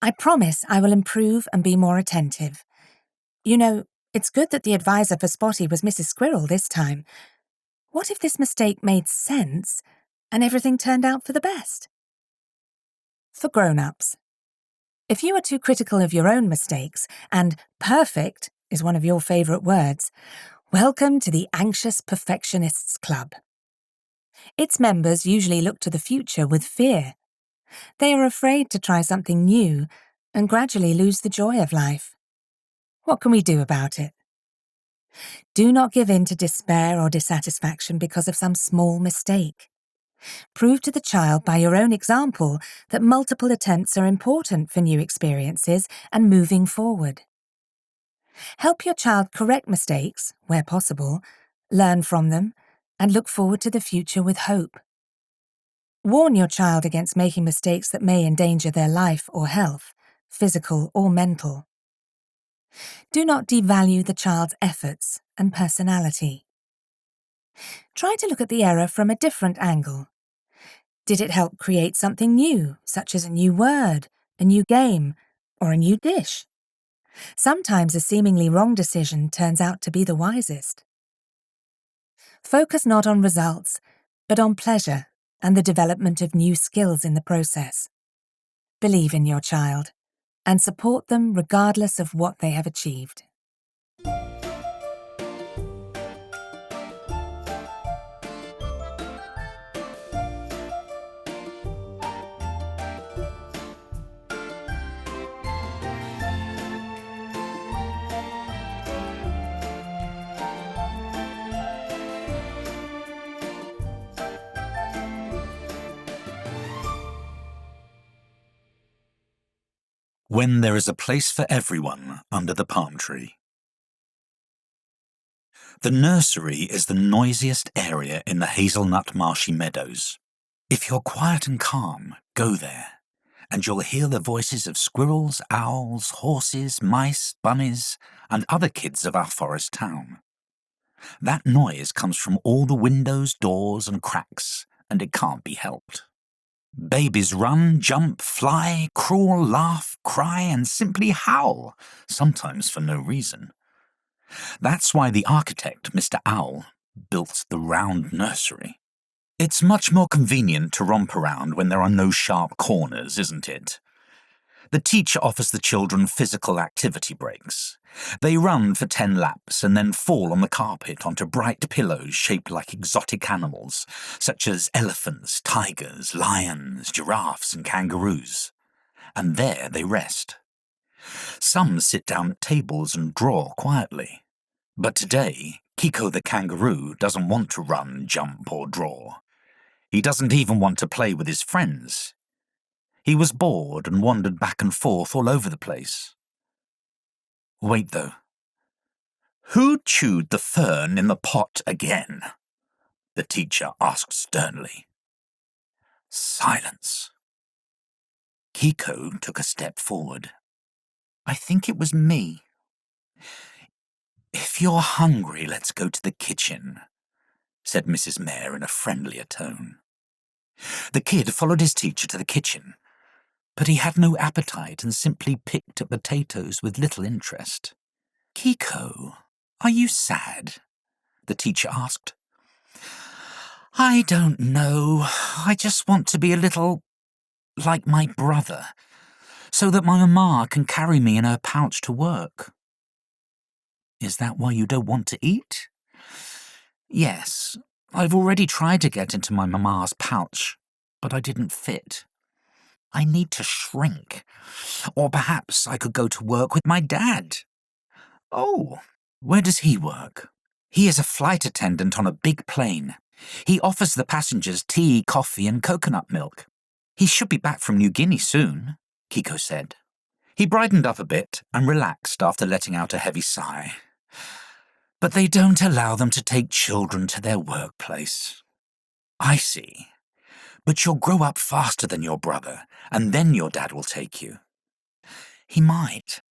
I promise I will improve and be more attentive. You know, it's good that the advisor for Spotty was Mrs. Squirrel this time. What if this mistake made sense and everything turned out for the best? for grown-ups. If you are too critical of your own mistakes, and perfect is one of your favourite words, welcome to the Anxious Perfectionists Club. Its members usually look to the future with fear. They are afraid to try something new and gradually lose the joy of life. What can we do about it? Do not give in to despair or dissatisfaction because of some small mistake. Prove to the child by your own example that multiple attempts are important for new experiences and moving forward. Help your child correct mistakes, where possible, learn from them, and look forward to the future with hope. Warn your child against making mistakes that may endanger their life or health, physical or mental. Do not devalue the child's efforts and personality. Try to look at the error from a different angle. Did it help create something new, such as a new word, a new game, or a new dish? Sometimes a seemingly wrong decision turns out to be the wisest. Focus not on results, but on pleasure and the development of new skills in the process. Believe in your child and support them regardless of what they have achieved. When there is a place for everyone under the palm tree. The nursery is the noisiest area in the hazelnut marshy meadows. If you're quiet and calm, go there, and you'll hear the voices of squirrels, owls, horses, mice, bunnies, and other kids of our forest town. That noise comes from all the windows, doors, and cracks, and it can't be helped. Babies run, jump, fly, crawl, laugh, cry, and simply howl, sometimes for no reason. That's why the architect, Mr. Owl, built the round nursery. It's much more convenient to romp around when there are no sharp corners, isn't it? The teacher offers the children physical activity breaks. They run for 10 laps and then fall on the carpet onto bright pillows shaped like exotic animals, such as elephants, tigers, lions, giraffes, and kangaroos. And there they rest. Some sit down at tables and draw quietly. But today, Kiko the kangaroo doesn't want to run, jump, or draw. He doesn't even want to play with his friends. He was bored and wandered back and forth all over the place. Wait, though. Who chewed the fern in the pot again? The teacher asked sternly. Silence. Kiko took a step forward. I think it was me. If you're hungry, let's go to the kitchen, said Mrs. Mayor in a friendlier tone. The kid followed his teacher to the kitchen, but he had no appetite and simply picked at potatoes with little interest. Kiko, are you sad? The teacher asked. I don't know. I just want to be a little like my brother, so that my mama can carry me in her pouch to work. Is that why you don't want to eat? Yes, I've already tried to get into my mama's pouch, but I didn't fit. I need to shrink. Or perhaps I could go to work with my dad. Oh, where does he work? He is a flight attendant on a big plane. He offers the passengers tea, coffee, and coconut milk. He should be back from New Guinea soon, Kiko said. He brightened up a bit and relaxed after letting out a heavy sigh. But they don't allow them to take children to their workplace. I see. But you'll grow up faster than your brother, and then your dad will take you. He might.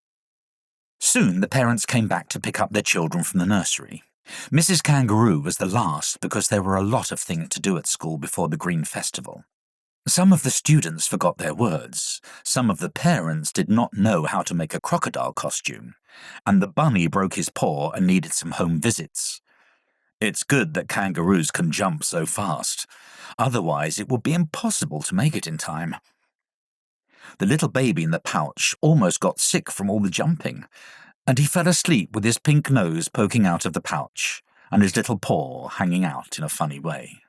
Soon the parents came back to pick up their children from the nursery. Mrs. Kangaroo was the last because there were a lot of things to do at school before the Green Festival. Some of the students forgot their words, some of the parents did not know how to make a crocodile costume, and the bunny broke his paw and needed some home visits. It's good that kangaroos can jump so fast, otherwise it would be impossible to make it in time. The little baby in the pouch almost got sick from all the jumping, and he fell asleep with his pink nose poking out of the pouch and his little paw hanging out in a funny way.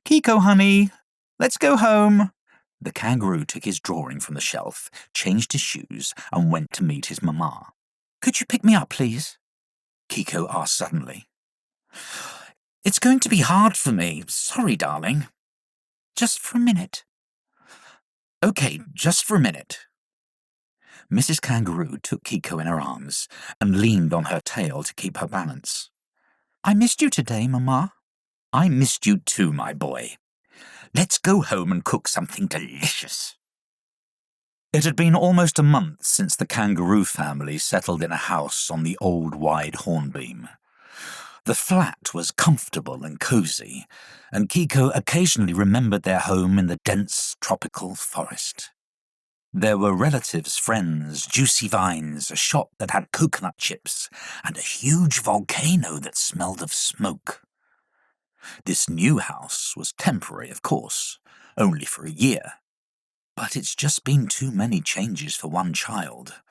"Kiko, honey, let's go home." The kangaroo took his drawing from the shelf, changed his shoes, and went to meet his mama. "Could you pick me up, please?" Kiko asked suddenly. "It's going to be hard for me. Sorry, darling." "Just for a minute." "Okay, just for a minute." Mrs. Kangaroo took Kiko in her arms and leaned on her tail to keep her balance. "I missed you today, Mama." "I missed you too, my boy. Let's go home and cook something delicious." It had been almost a month since the kangaroo family settled in a house on the old wide hornbeam. The flat was comfortable and cosy, and Kiko occasionally remembered their home in the dense tropical forest. There were relatives, friends, juicy vines, a shop that had coconut chips, and a huge volcano that smelled of smoke. This new house was temporary, of course, only for a year. But it's just been too many changes for one child,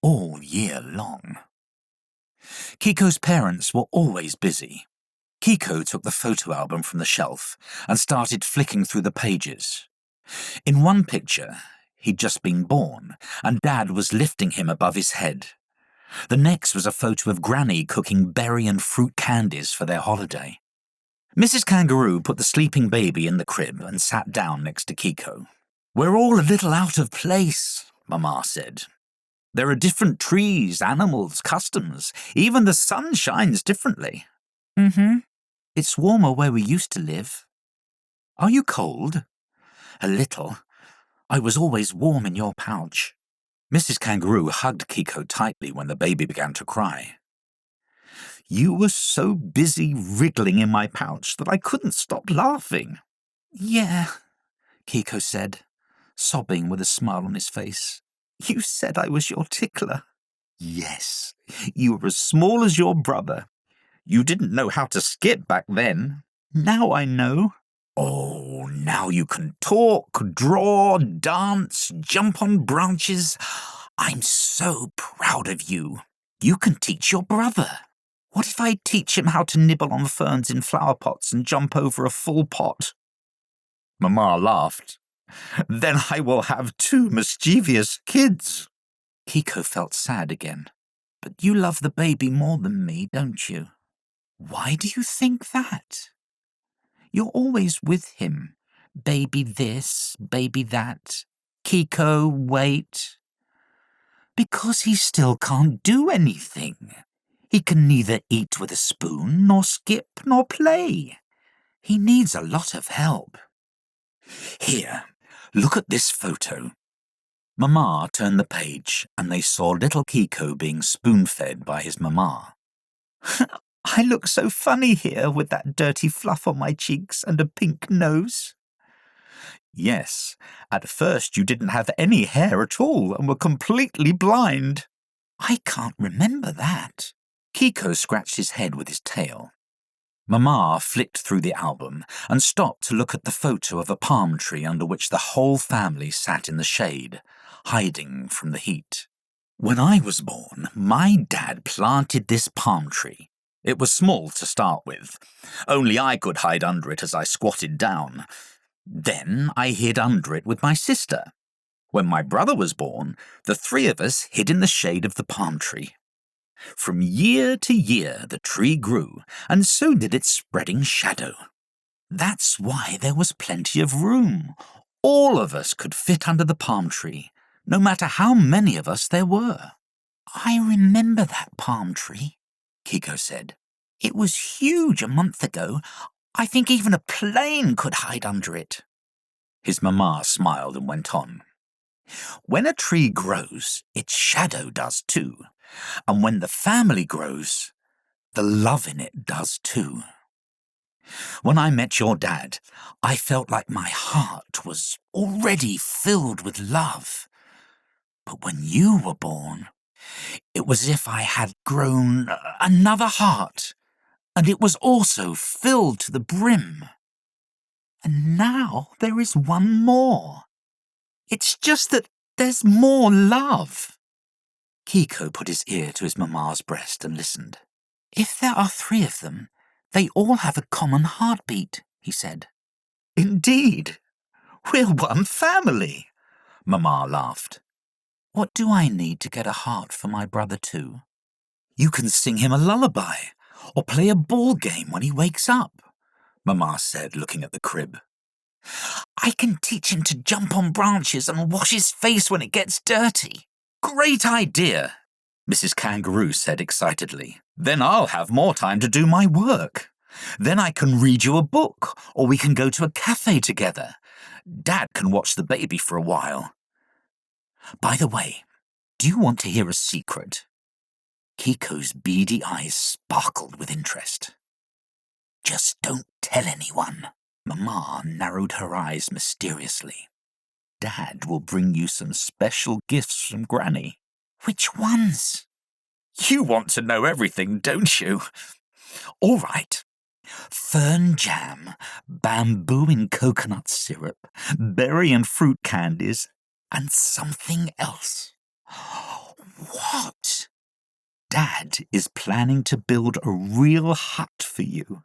all year long. Kiko's parents were always busy. Kiko took the photo album from the shelf and started flicking through the pages. In one picture, he'd just been born, and Dad was lifting him above his head. The next was a photo of Granny cooking berry and fruit candies for their holiday. Mrs. Kangaroo put the sleeping baby in the crib and sat down next to Kiko. "We're all a little out of place," Mama said. "There are different trees, animals, customs. Even the sun shines differently." "Mm-hmm. It's warmer where we used to live." "Are you cold?" "A little. I was always warm in your pouch." Mrs. Kangaroo hugged Kiko tightly when the baby began to cry. "You were so busy wriggling in my pouch that I couldn't stop laughing." "Yeah," Kiko said, sobbing with a smile on his face. "You said I was your tickler." "Yes, you were as small as your brother. You didn't know how to skip back then. Now I know." "Oh, now you can talk, draw, dance, jump on branches. I'm so proud of you. You can teach your brother." "What if I teach him how to nibble on ferns in flower pots and jump over a full pot?" Mama laughed. "Then I will have 2 mischievous kids." Kiko felt sad again. "But you love the baby more than me, don't you?" "Why do you think that? You're always with him. Baby this, baby that. Kiko, wait." "Because he still can't do anything. He can neither eat with a spoon, nor skip, nor play. He needs a lot of help." "Here, look at this photo." Mama turned the page, and they saw little Kiko being spoon-fed by his mama. "I look so funny here with that dirty fluff on my cheeks and a pink nose." "Yes, at first you didn't have any hair at all and were completely blind." "I can't remember that." Kiko scratched his head with his tail. Mama flicked through the album and stopped to look at the photo of a palm tree under which the whole family sat in the shade, hiding from the heat. "When I was born, my dad planted this palm tree. It was small to start with. Only I could hide under it as I squatted down. Then I hid under it with my sister. When my brother was born, the 3 of us hid in the shade of the palm tree. From year to year the tree grew, and so did its spreading shadow. That's why there was plenty of room. All of us could fit under the palm tree, no matter how many of us there were." "I remember that palm tree," Kiko said. "It was huge a month ago. I think even a plane could hide under it." His mama smiled and went on. "When a tree grows, its shadow does too. And when the family grows, the love in it does too. When I met your dad, I felt like my heart was already filled with love. But when you were born, it was as if I had grown another heart, and it was also filled to the brim. And now there is one more. It's just that there's more love. Kiko put his ear to his mamma's breast and listened. If there are 3 of them, they all have a common heartbeat, he said. Indeed. We're one family, Mamma laughed. What do I need to get a heart for my brother too? You can sing him a lullaby, or play a ball game when he wakes up, Mamma said, looking at the crib. I can teach him to jump on branches and wash his face when it gets dirty. Great idea, Mrs. Kangaroo said excitedly. Then I'll have more time to do my work. Then I can read you a book, or we can go to a cafe together. Dad can watch the baby for a while. By the way, do you want to hear a secret? Kiko's beady eyes sparkled with interest. Just don't tell anyone. Mamma narrowed her eyes mysteriously. Dad will bring you some special gifts from Granny. Which ones? You want to know everything, don't you? All right. Fern jam, bamboo and coconut syrup, berry and fruit candies, and something else. What? Dad is planning to build a real hut for you.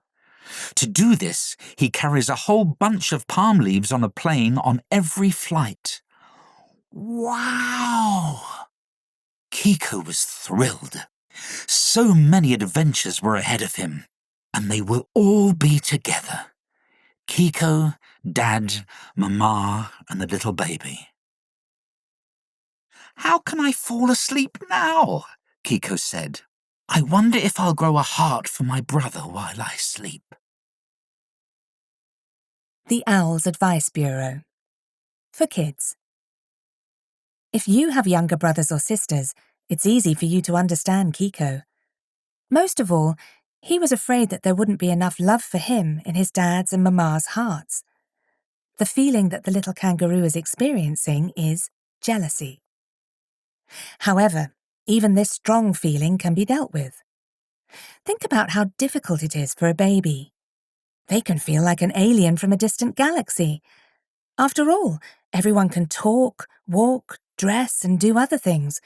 To do this, he carries a whole bunch of palm leaves on a plane on every flight. Wow! Kiko was thrilled. So many adventures were ahead of him, and they will all be together. Kiko, Dad, Mama, and the little baby. How can I fall asleep now? Kiko said. I wonder if I'll grow a heart for my brother while I sleep. The Owl's Advice Bureau. For kids. If you have younger brothers or sisters, it's easy for you to understand Kiko. Most of all, he was afraid that there wouldn't be enough love for him in his dad's and Mama's hearts. The feeling that the little kangaroo is experiencing is jealousy. However, even this strong feeling can be dealt with. Think about how difficult it is for a baby. They can feel like an alien from a distant galaxy. After all, everyone can talk, walk, dress, and do other things,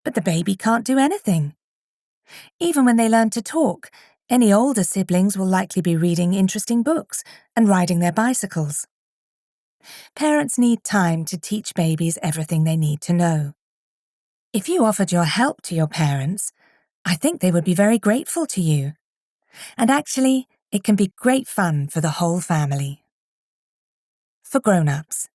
but the baby can't do anything. Even when they learn to talk, any older siblings will likely be reading interesting books and riding their bicycles. Parents need time to teach babies everything they need to know. If you offered your help to your parents, I think they would be very grateful to you. And actually, it can be great fun for the whole family. For grown-ups.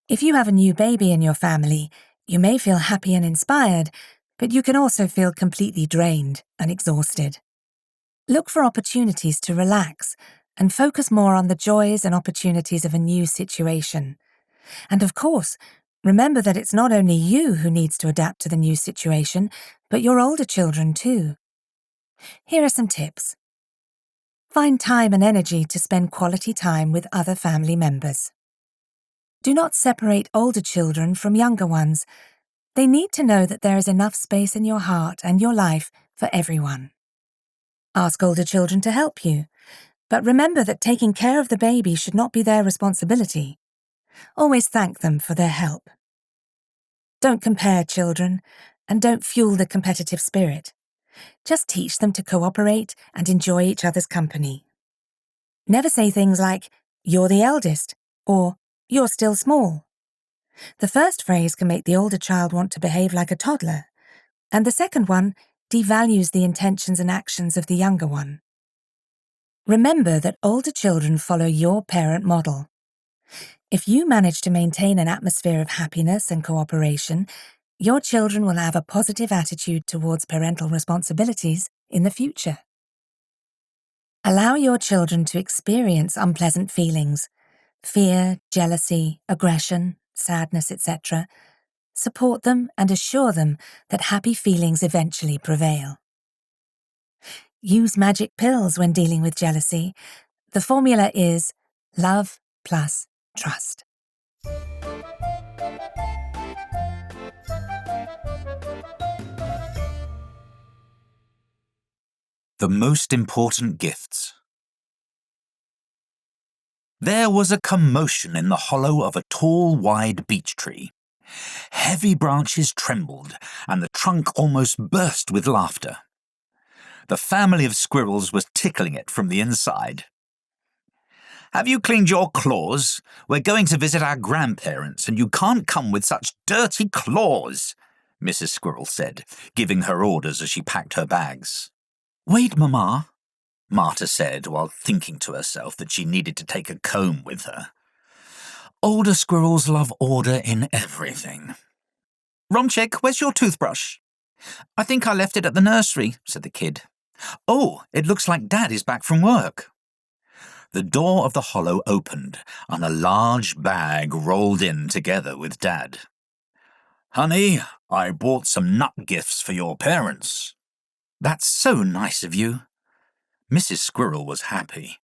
If you have a new baby in your family, you may feel happy and inspired, but you can also feel completely drained and exhausted. Look for opportunities to relax and focus more on the joys and opportunities of a new situation. And of course, remember that it's not only you who needs to adapt to the new situation, but your older children too. Here are some tips. Find time and energy to spend quality time with other family members. Do not separate older children from younger ones. They need to know that there is enough space in your heart and your life for everyone. Ask older children to help you, but remember that taking care of the baby should not be their responsibility. Always thank them for their help. Don't compare children, and don't fuel the competitive spirit. Just teach them to cooperate and enjoy each other's company. Never say things like, "You're the eldest," or "You're still small." The first phrase can make the older child want to behave like a toddler, and the second one devalues the intentions and actions of the younger one. Remember that older children follow your parent model. If you manage to maintain an atmosphere of happiness and cooperation, your children will have a positive attitude towards parental responsibilities in the future. Allow your children to experience unpleasant feelings, fear, jealousy, aggression, sadness, etc. Support them and assure them that happy feelings eventually prevail. Use magic pills when dealing with jealousy. The formula is love plus trust. The most important gifts. There was a commotion in the hollow of a tall, wide beech tree. Heavy branches trembled, and the trunk almost burst with laughter. The family of squirrels was tickling it from the inside. "Have you cleaned your claws? We're going to visit our grandparents, and you can't come with such dirty claws," Mrs. Squirrel said, giving her orders as she packed her bags. "Wait, Mamma," Marta said while thinking to herself that she needed to take a comb with her. Older squirrels love order in everything. "Romchik, where's your toothbrush?" "I think I left it at the nursery," said the kid. "Oh, it looks like Dad is back from work." The door of the hollow opened, and a large bag rolled in together with Dad. "Honey, I bought some nut gifts for your parents." "That's so nice of you." Mrs. Squirrel was happy.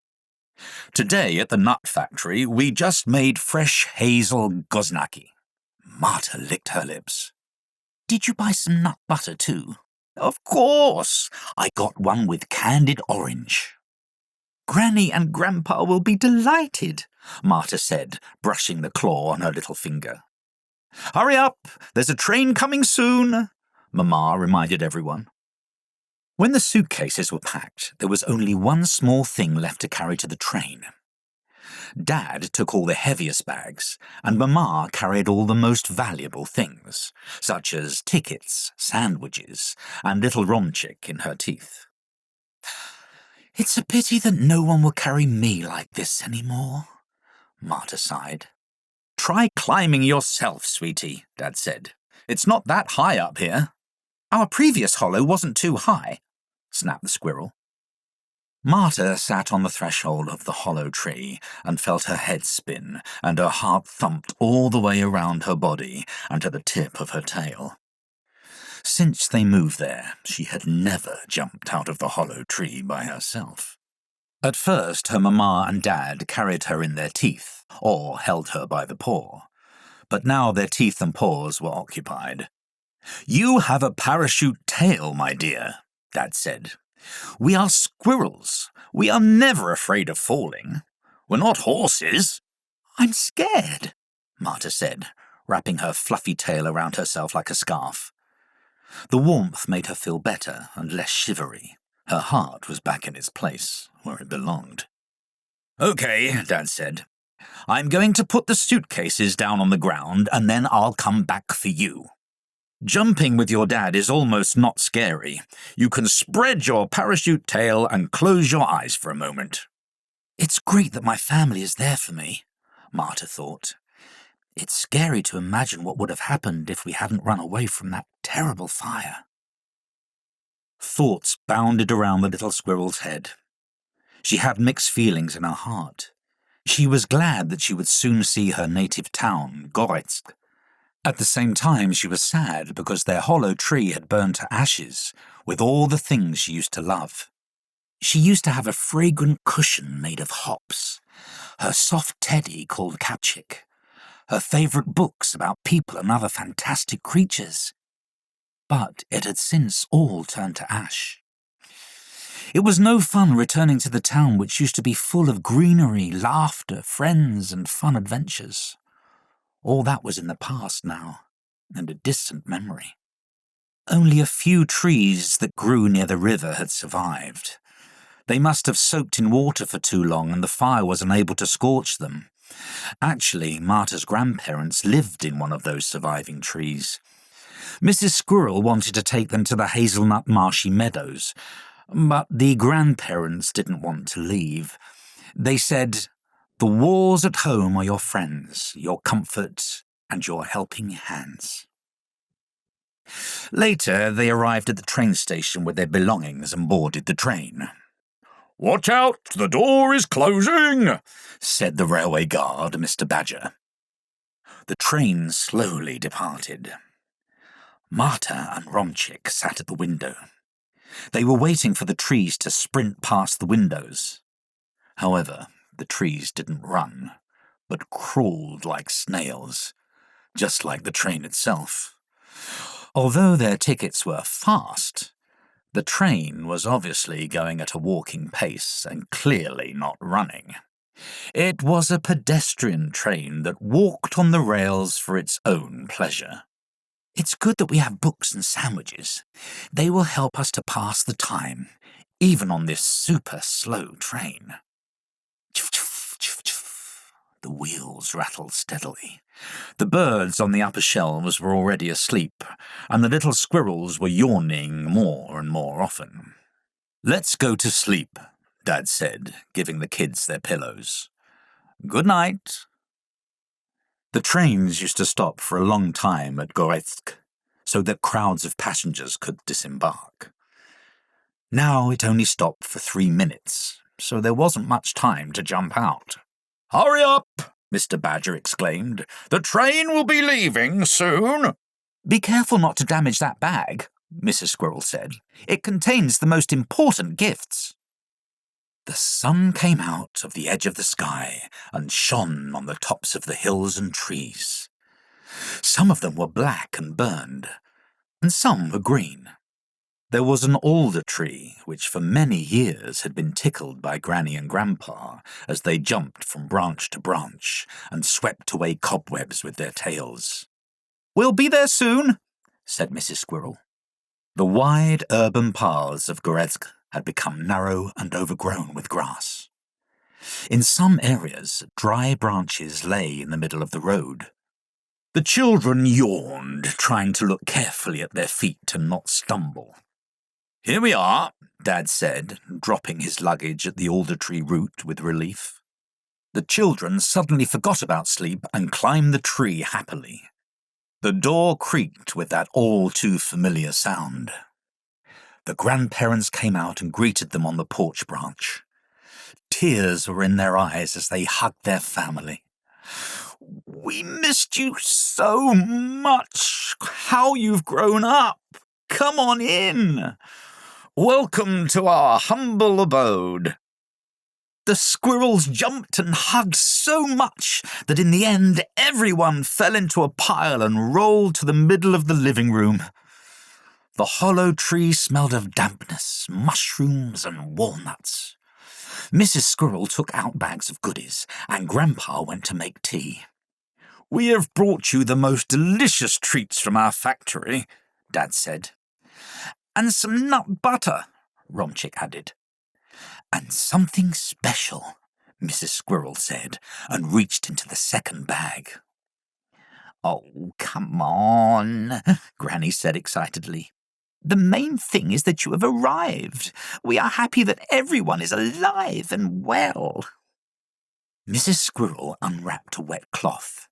"Today at the nut factory, we just made fresh hazel goznaki." Marta licked her lips. "Did you buy some nut butter too?" "Of course! I got one with candied orange." "Granny and Grandpa will be delighted," Marta said, brushing the claw on her little finger. "Hurry up! There's a train coming soon," Mama reminded everyone. When the suitcases were packed, there was only one small thing left to carry to the train. Dad took all the heaviest bags, and Mama carried all the most valuable things, such as tickets, sandwiches, and little Romchik in her teeth. "It's a pity that no one will carry me like this anymore," Marta sighed. "Try climbing yourself, sweetie," Dad said. "It's not that high up here." "Our previous hollow wasn't too high," snapped the squirrel. Marta sat on the threshold of the hollow tree and felt her head spin, and her heart thumped all the way around her body and to the tip of her tail. Since they moved there, she had never jumped out of the hollow tree by herself. At first, her Mama and Dad carried her in their teeth, or held her by the paw. But now their teeth and paws were occupied. "You have a parachute tail, my dear," Dad said. "We are squirrels. We are never afraid of falling. We're not horses." "I'm scared," Marta said, wrapping her fluffy tail around herself like a scarf. The warmth made her feel better and less shivery. Her heart was back in its place, where it belonged. "Okay," Dad said. "I'm going to put the suitcases down on the ground, and then I'll come back for you. Jumping with your dad is almost not scary. You can spread your parachute tail and close your eyes for a moment." "It's great that my family is there for me," Marta thought. "It's scary to imagine what would have happened if we hadn't run away from that terrible fire." Thoughts bounded around the little squirrel's head. She had mixed feelings in her heart. She was glad that she would soon see her native town, Gorishkovy. At the same time, she was sad because their hollow tree had burned to ashes with all the things she used to love. She used to have a fragrant cushion made of hops, her soft teddy called Kapchik, her favourite books about people and other fantastic creatures. But it had since all turned to ash. It was no fun returning to the town which used to be full of greenery, laughter, friends, and fun adventures. All that was in the past now, and a distant memory. Only a few trees that grew near the river had survived. They must have soaked in water for too long, and the fire was unable to scorch them. Actually, Marta's grandparents lived in one of those surviving trees. Mrs. Squirrel wanted to take them to the hazelnut marshy meadows, but the grandparents didn't want to leave. They said, "The walls at home are your friends, your comfort, and your helping hands." Later, they arrived at the train station with their belongings and boarded the train. "Watch out, the door is closing," said the railway guard, Mr. Badger. The train slowly departed. Marta and Romchik sat at the window. They were waiting for the trees to sprint past the windows. However, the trees didn't run, but crawled like snails, just like the train itself. Although their tickets were fast, the train was obviously going at a walking pace and clearly not running. It was a pedestrian train that walked on the rails for its own pleasure. It's good that we have books and sandwiches. They will help us to pass the time, even on this super slow train. The wheels rattled steadily. The birds on the upper shelves were already asleep, and the little squirrels were yawning more and more often. "Let's go to sleep," Dad said, giving the kids their pillows. "Good night." The trains used to stop for a long time at Gorishkovy, so that crowds of passengers could disembark. Now it only stopped for 3 minutes, so there wasn't much time to jump out. "Hurry up!" Mr. Badger exclaimed. "The train will be leaving soon." "Be careful not to damage that bag," Mrs. Squirrel said. "It contains the most important gifts." The sun came out of the edge of the sky and shone on the tops of the hills and trees. Some of them were black and burned, and some were green. There was an alder tree which for many years had been tickled by Granny and Grandpa as they jumped from branch to branch and swept away cobwebs with their tails. "We'll be there soon," said Mrs. Squirrel. The wide urban paths of Gorishkovy had become narrow and overgrown with grass. In some areas, dry branches lay in the middle of the road. The children yawned, trying to look carefully at their feet and not stumble. "Here we are," Dad said, dropping his luggage at the alder tree root with relief. The children suddenly forgot about sleep and climbed the tree happily. The door creaked with that all-too-familiar sound. The grandparents came out and greeted them on the porch branch. Tears were in their eyes as they hugged their family. "We missed you so much. How you've grown up. Come on in. Welcome to our humble abode." The squirrels jumped and hugged so much that in the end everyone fell into a pile and rolled to the middle of the living room. The hollow tree smelled of dampness, mushrooms and walnuts. Mrs. Squirrel took out bags of goodies, and Grandpa went to make tea. "We have brought you the most delicious treats from our factory," Dad said. "And some nut butter," Romchik added. "And something special," Mrs. Squirrel said, and reached into the second bag. "Oh, come on," Granny said excitedly. "The main thing is that you have arrived. We are happy that everyone is alive and well." Mrs. Squirrel unwrapped a wet cloth,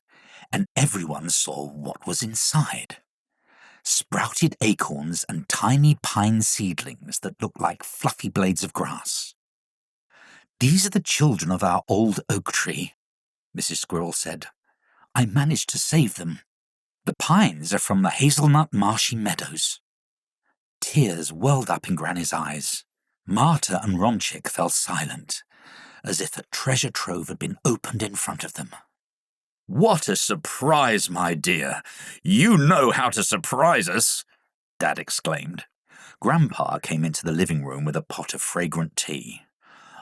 and everyone saw what was inside. Sprouted acorns and tiny pine seedlings that looked like fluffy blades of grass. "These are the children of our old oak tree," Mrs. Squirrel said. "I managed to save them. The pines are from the hazelnut marshy meadows." Tears welled up in Granny's eyes. Marta and Romchik fell silent, as if a treasure trove had been opened in front of them. "What a surprise, my dear! You know how to surprise us!" Dad exclaimed. Grandpa came into the living room with a pot of fragrant tea.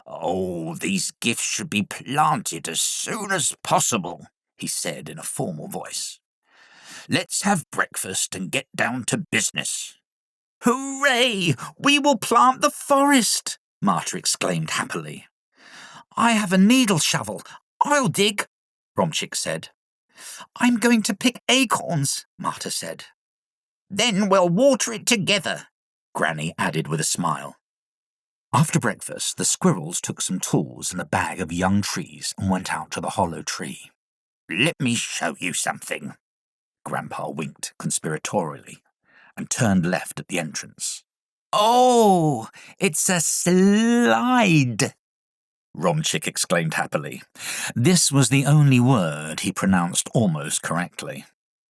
"Oh, these gifts should be planted as soon as possible," he said in a formal voice. "Let's have breakfast and get down to business." "Hooray! We will plant the forest!" Marta exclaimed happily. "I have a needle shovel. I'll dig," Romchik said. "I'm going to pick acorns," Marta said. "Then we'll water it together," Granny added with a smile. After breakfast, the squirrels took some tools and a bag of young trees and went out to the hollow tree. "Let me show you something." Grandpa winked conspiratorially and turned left at the entrance. "Oh, it's a slide!" Romchik exclaimed happily. This was the only word he pronounced almost correctly.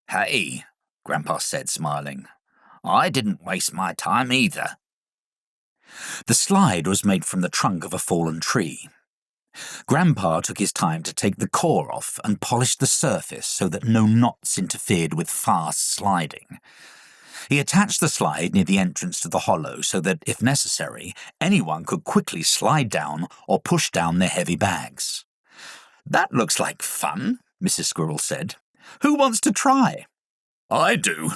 "Hey," Grandpa said, smiling. "I didn't waste my time either." The slide was made from the trunk of a fallen tree. Grandpa took his time to take the core off and polish the surface so that no knots interfered with fast sliding. He attached the slide near the entrance to the hollow so that, if necessary, anyone could quickly slide down or push down their heavy bags. "That looks like fun," Mrs. Squirrel said. "Who wants to try?" "I do,"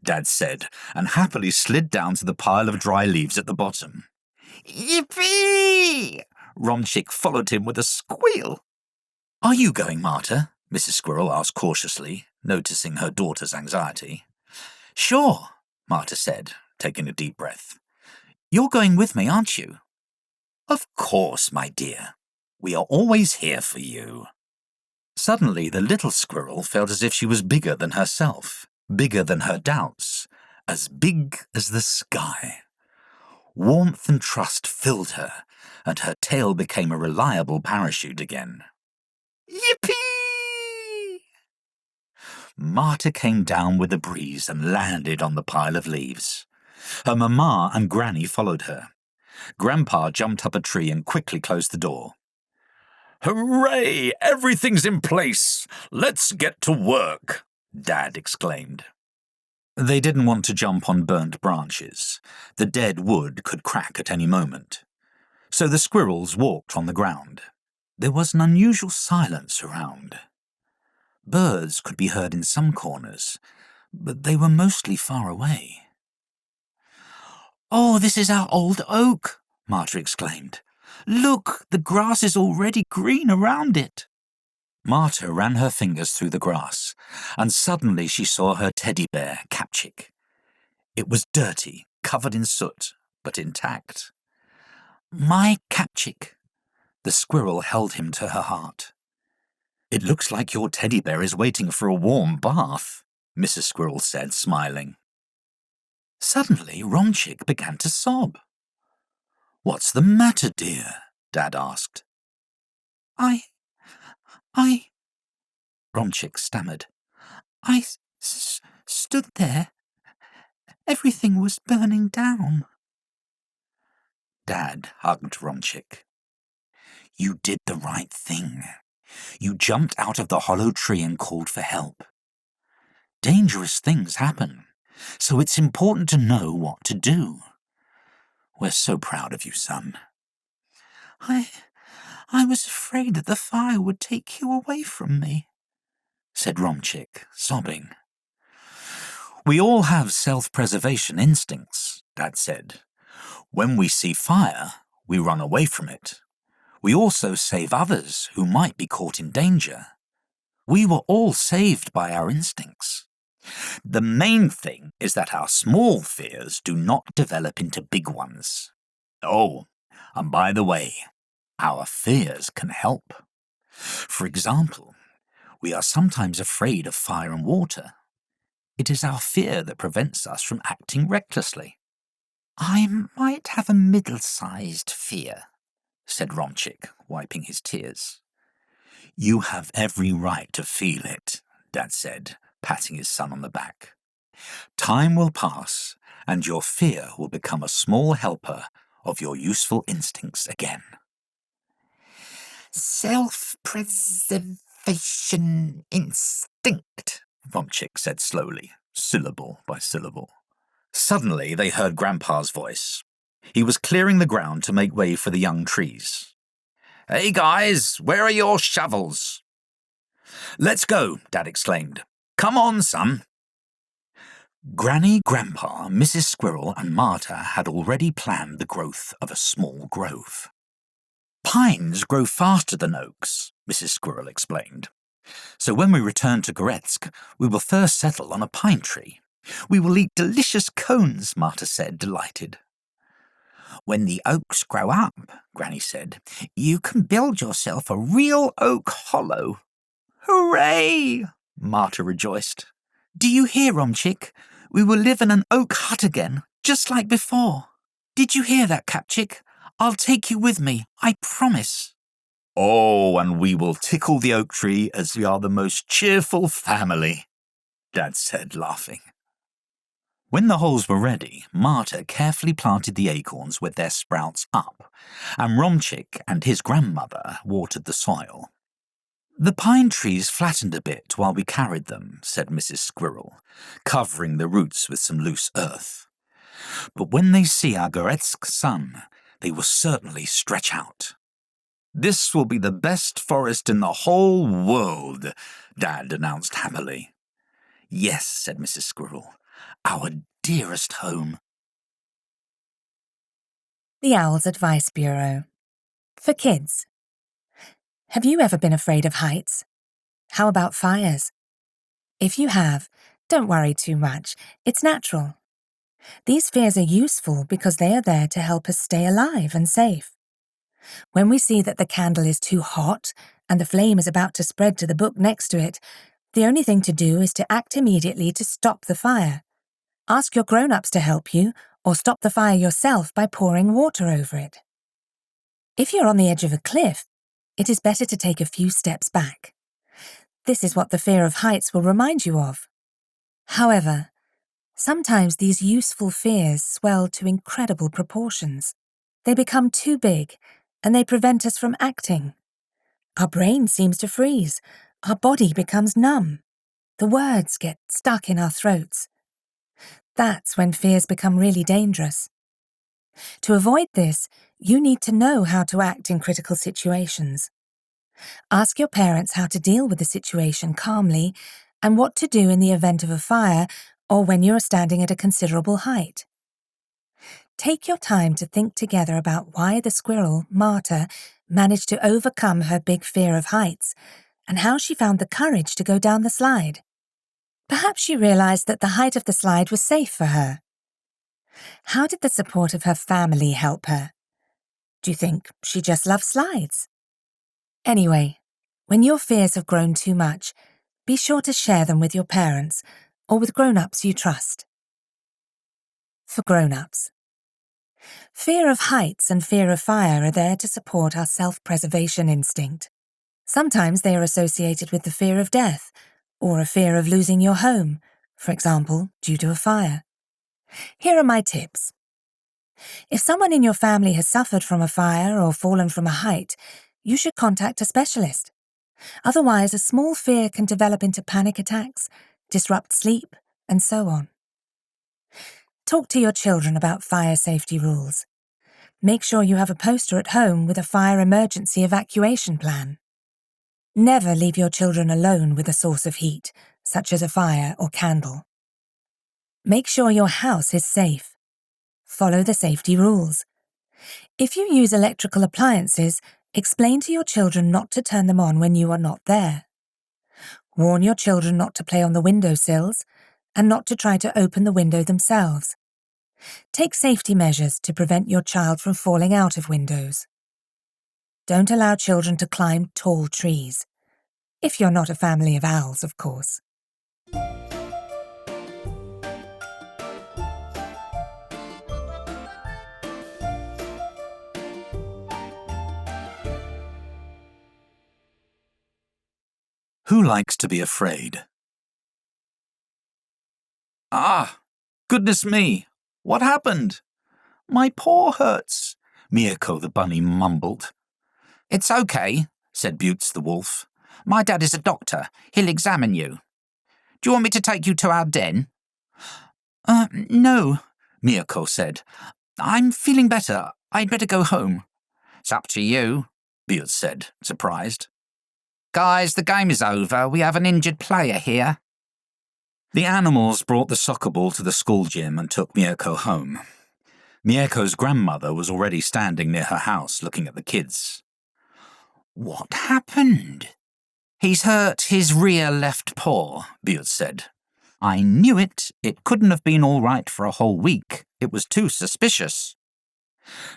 Dad said, and happily slid down to the pile of dry leaves at the bottom. "Yippee!" Romchick followed him with a squeal. "Are you going, Marta?" Mrs. Squirrel asked cautiously, noticing her daughter's anxiety. "Sure," Marta said, taking a deep breath. "You're going with me, aren't you?" "Of course, my dear. We are always here for you." Suddenly, the little squirrel felt as if she was bigger than herself, bigger than her doubts, as big as the sky. Warmth and trust filled her, and her tail became a reliable parachute again. Yippee! Marta came down with the breeze and landed on the pile of leaves. Her mamma and Granny followed her. Grandpa jumped up a tree and quickly closed the door. "Hooray! Everything's in place! Let's get to work!" Dad exclaimed. They didn't want to jump on burnt branches. The dead wood could crack at any moment. So the squirrels walked on the ground. There was an unusual silence around. Birds could be heard in some corners, but they were mostly far away. "Oh, this is our old oak," Marta exclaimed. "Look, the grass is already green around it." Marta ran her fingers through the grass, and suddenly she saw her teddy bear, Capchick. It was dirty, covered in soot, but intact. "My Capchick." The squirrel held him to her heart. "It looks like your teddy bear is waiting for a warm bath," Mrs. Squirrel said, smiling. Suddenly, Romchick began to sob. "What's the matter, dear?" Dad asked. I... Romchick stammered. "I stood there. Everything was burning down." Dad hugged Romchick. "You did the right thing. You jumped out of the hollow tree and called for help. Dangerous things happen, so it's important to know what to do. We're so proud of you, son." I was afraid that the fire would take you away from me," said Romchick, sobbing. "We all have self-preservation instincts," Dad said. "When we see fire, we run away from it. We also save others who might be caught in danger. We were all saved by our instincts. The main thing is that our small fears do not develop into big ones. Oh, and by the way, our fears can help. For example, we are sometimes afraid of fire and water. It is our fear that prevents us from acting recklessly." "I might have a middle-sized fear," said Romchick, wiping his tears. "You have every right to feel it," Dad said, patting his son on the back. "Time will pass, and your fear will become a small helper of your useful instincts again." "Self-preservation instinct," Romchick said slowly, syllable by syllable. Suddenly they heard Grandpa's voice. He was clearing the ground to make way for the young trees. "Hey guys, where are your shovels?" "Let's go," Dad exclaimed. "Come on, son." Granny, Grandpa, Mrs. Squirrel and Marta had already planned the growth of a small grove. "Pines grow faster than oaks," Mrs. Squirrel explained. "So when we return to Goretsk, we will first settle on a pine tree. We will eat delicious cones," Marta said, delighted. "When the oaks grow up," Granny said, "you can build yourself a real oak hollow." "Hooray!" Marta rejoiced. "Do you hear, Romchick? We will live in an oak hut again, just like before. Did you hear that, Capchick? I'll take you with me, I promise." "Oh, and we will tickle the oak tree as we are the most cheerful family," Dad said, laughing. When the holes were ready, Marta carefully planted the acorns with their sprouts up, and Romchick and his grandmother watered the soil. "The pine trees flattened a bit while we carried them," said Mrs. Squirrel, covering the roots with some loose earth. "But when they see our Goretsk sun, they will certainly stretch out." "This will be the best forest in the whole world," Dad announced happily. "Yes," said Mrs. Squirrel, "our dearest home." The Owl's Advice Bureau. For kids. Have you ever been afraid of heights? How about fires? If you have, don't worry too much. It's natural. These fears are useful because they are there to help us stay alive and safe. When we see that the candle is too hot and the flame is about to spread to the book next to it, the only thing to do is to act immediately to stop the fire. Ask your grown-ups to help you, or stop the fire yourself by pouring water over it. If you're on the edge of a cliff, it is better to take a few steps back. This is what the fear of heights will remind you of. However, sometimes these useful fears swell to incredible proportions. They become too big, and they prevent us from acting. Our brain seems to freeze. Our body becomes numb. The words get stuck in our throats. That's when fears become really dangerous. To avoid this, you need to know how to act in critical situations. Ask your parents how to deal with the situation calmly and what to do in the event of a fire or when you are standing at a considerable height. Take your time to think together about why the squirrel, Marta, managed to overcome her big fear of heights and how she found the courage to go down the slide. Perhaps she realized that the height of the slide was safe for her. How did the support of her family help her? Do you think she just loves slides? Anyway, when your fears have grown too much, be sure to share them with your parents or with grown-ups you trust. For grown-ups. Fear of heights and fear of fire are there to support our self-preservation instinct. Sometimes they are associated with the fear of death or a fear of losing your home, for example, due to a fire. Here are my tips. If someone in your family has suffered from a fire or fallen from a height, you should contact a specialist. Otherwise, a small fear can develop into panic attacks, disrupt sleep, and so on. Talk to your children about fire safety rules. Make sure you have a poster at home with a fire emergency evacuation plan. Never leave your children alone with a source of heat, such as a fire or candle. Make sure your house is safe. Follow the safety rules. If you use electrical appliances, explain to your children not to turn them on when you are not there. Warn your children not to play on the windowsills and not to try to open the window themselves. Take safety measures to prevent your child from falling out of windows. Don't allow children to climb tall trees. If you're not a family of owls, of course. Who likes to be afraid? Ah, goodness me! What happened? My paw hurts, Miyako the bunny mumbled. It's okay, said Butts the wolf. My dad is a doctor. He'll examine you. Do you want me to take you to our den? No, Miyako said. I'm feeling better. I'd better go home. It's up to you, Butts said, surprised. Guys, the game is over. We have an injured player here. The animals brought the soccer ball to the school gym and took Miyako home. Miyako's grandmother was already standing near her house looking at the kids. What happened? He's hurt his rear left paw, Butts said. I knew it. It couldn't have been all right for a whole week. It was too suspicious.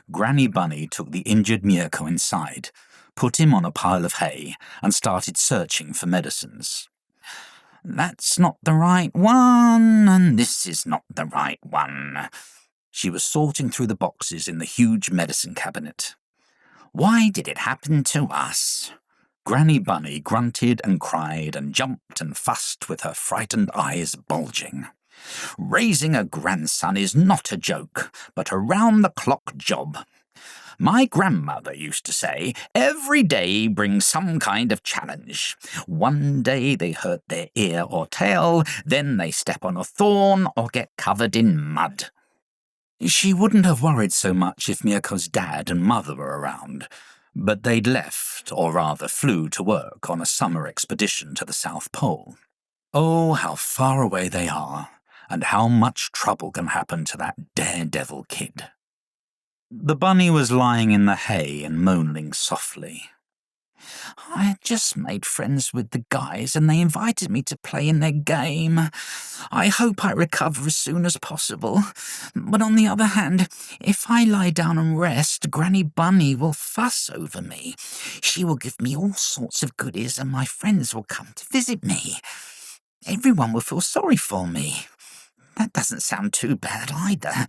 Granny Bunny took the injured Miyako inside, put him on a pile of hay, and started searching for medicines. That's not the right one, and this is not the right one. She was sorting through the boxes in the huge medicine cabinet. Why did it happen to us? Granny Bunny grunted and cried and jumped and fussed with her frightened eyes bulging. Raising a grandson is not a joke, but a round-the-clock job. My grandmother used to say, every day brings some kind of challenge. One day they hurt their ear or tail, then they step on a thorn or get covered in mud. She wouldn't have worried so much if Miyako's dad and mother were around, But they'd left, or rather flew to work on a summer expedition to the South Pole. Oh, how far away they are, and how much trouble can happen to that daredevil kid. The bunny was lying in the hay and moaning softly. I had just made friends with the guys and they invited me to play in their game. I hope I recover as soon as possible. But on the other hand, if I lie down and rest, Granny Bunny will fuss over me. She will give me all sorts of goodies and my friends will come to visit me. Everyone will feel sorry for me. That doesn't sound too bad either.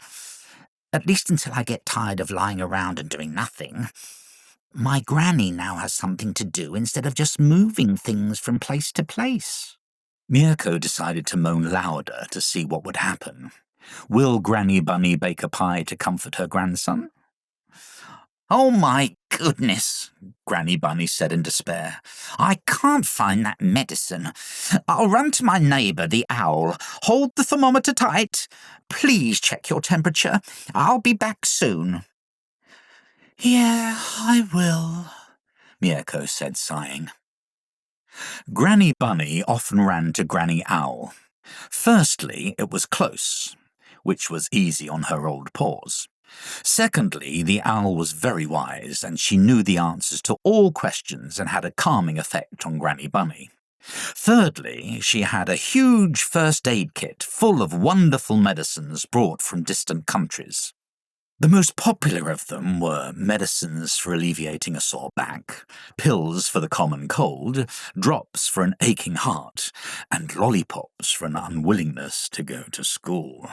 At least until I get tired of lying around and doing nothing. My granny now has something to do instead of just moving things from place to place. Mirko decided to moan louder to see what would happen. Will Granny Bunny bake a pie to comfort her grandson? Oh my goodness, Granny Bunny said in despair. I can't find that medicine. I'll run to my neighbour, the owl. Hold the thermometer tight. Please check your temperature. I'll be back soon. Yeah, I will, Mirko said, sighing. Granny Bunny often ran to Granny Owl. Firstly, it was close, which was easy on her old paws. Secondly, the owl was very wise, and she knew the answers to all questions and had a calming effect on Granny Bunny. Thirdly, she had a huge first aid kit full of wonderful medicines brought from distant countries. The most popular of them were medicines for alleviating a sore back, pills for the common cold, drops for an aching heart, and lollipops for an unwillingness to go to school.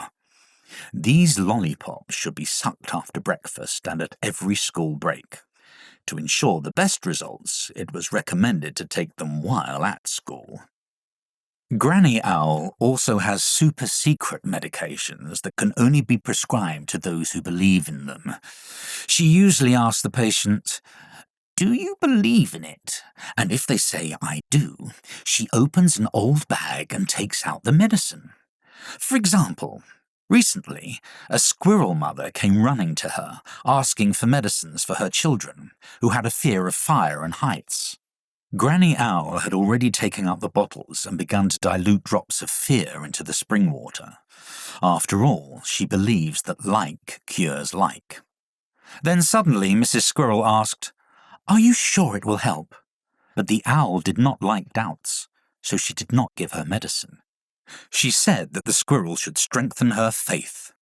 These lollipops should be sucked after breakfast and at every school break. To ensure the best results, it was recommended to take them while at school. Granny Owl also has super-secret medications that can only be prescribed to those who believe in them. She usually asks the patient, "Do you believe in it?" And if they say, "I do," she opens an old bag and takes out the medicine. For example, recently, a squirrel mother came running to her, asking for medicines for her children, who had a fear of fire and heights. Granny Owl had already taken out the bottles and begun to dilute drops of fear into the spring water. After all, she believes that like cures like. Then suddenly Mrs. Squirrel asked, "Are you sure it will help?" But the owl did not like doubts, so she did not give her medicine. She said that the squirrel should strengthen her faith.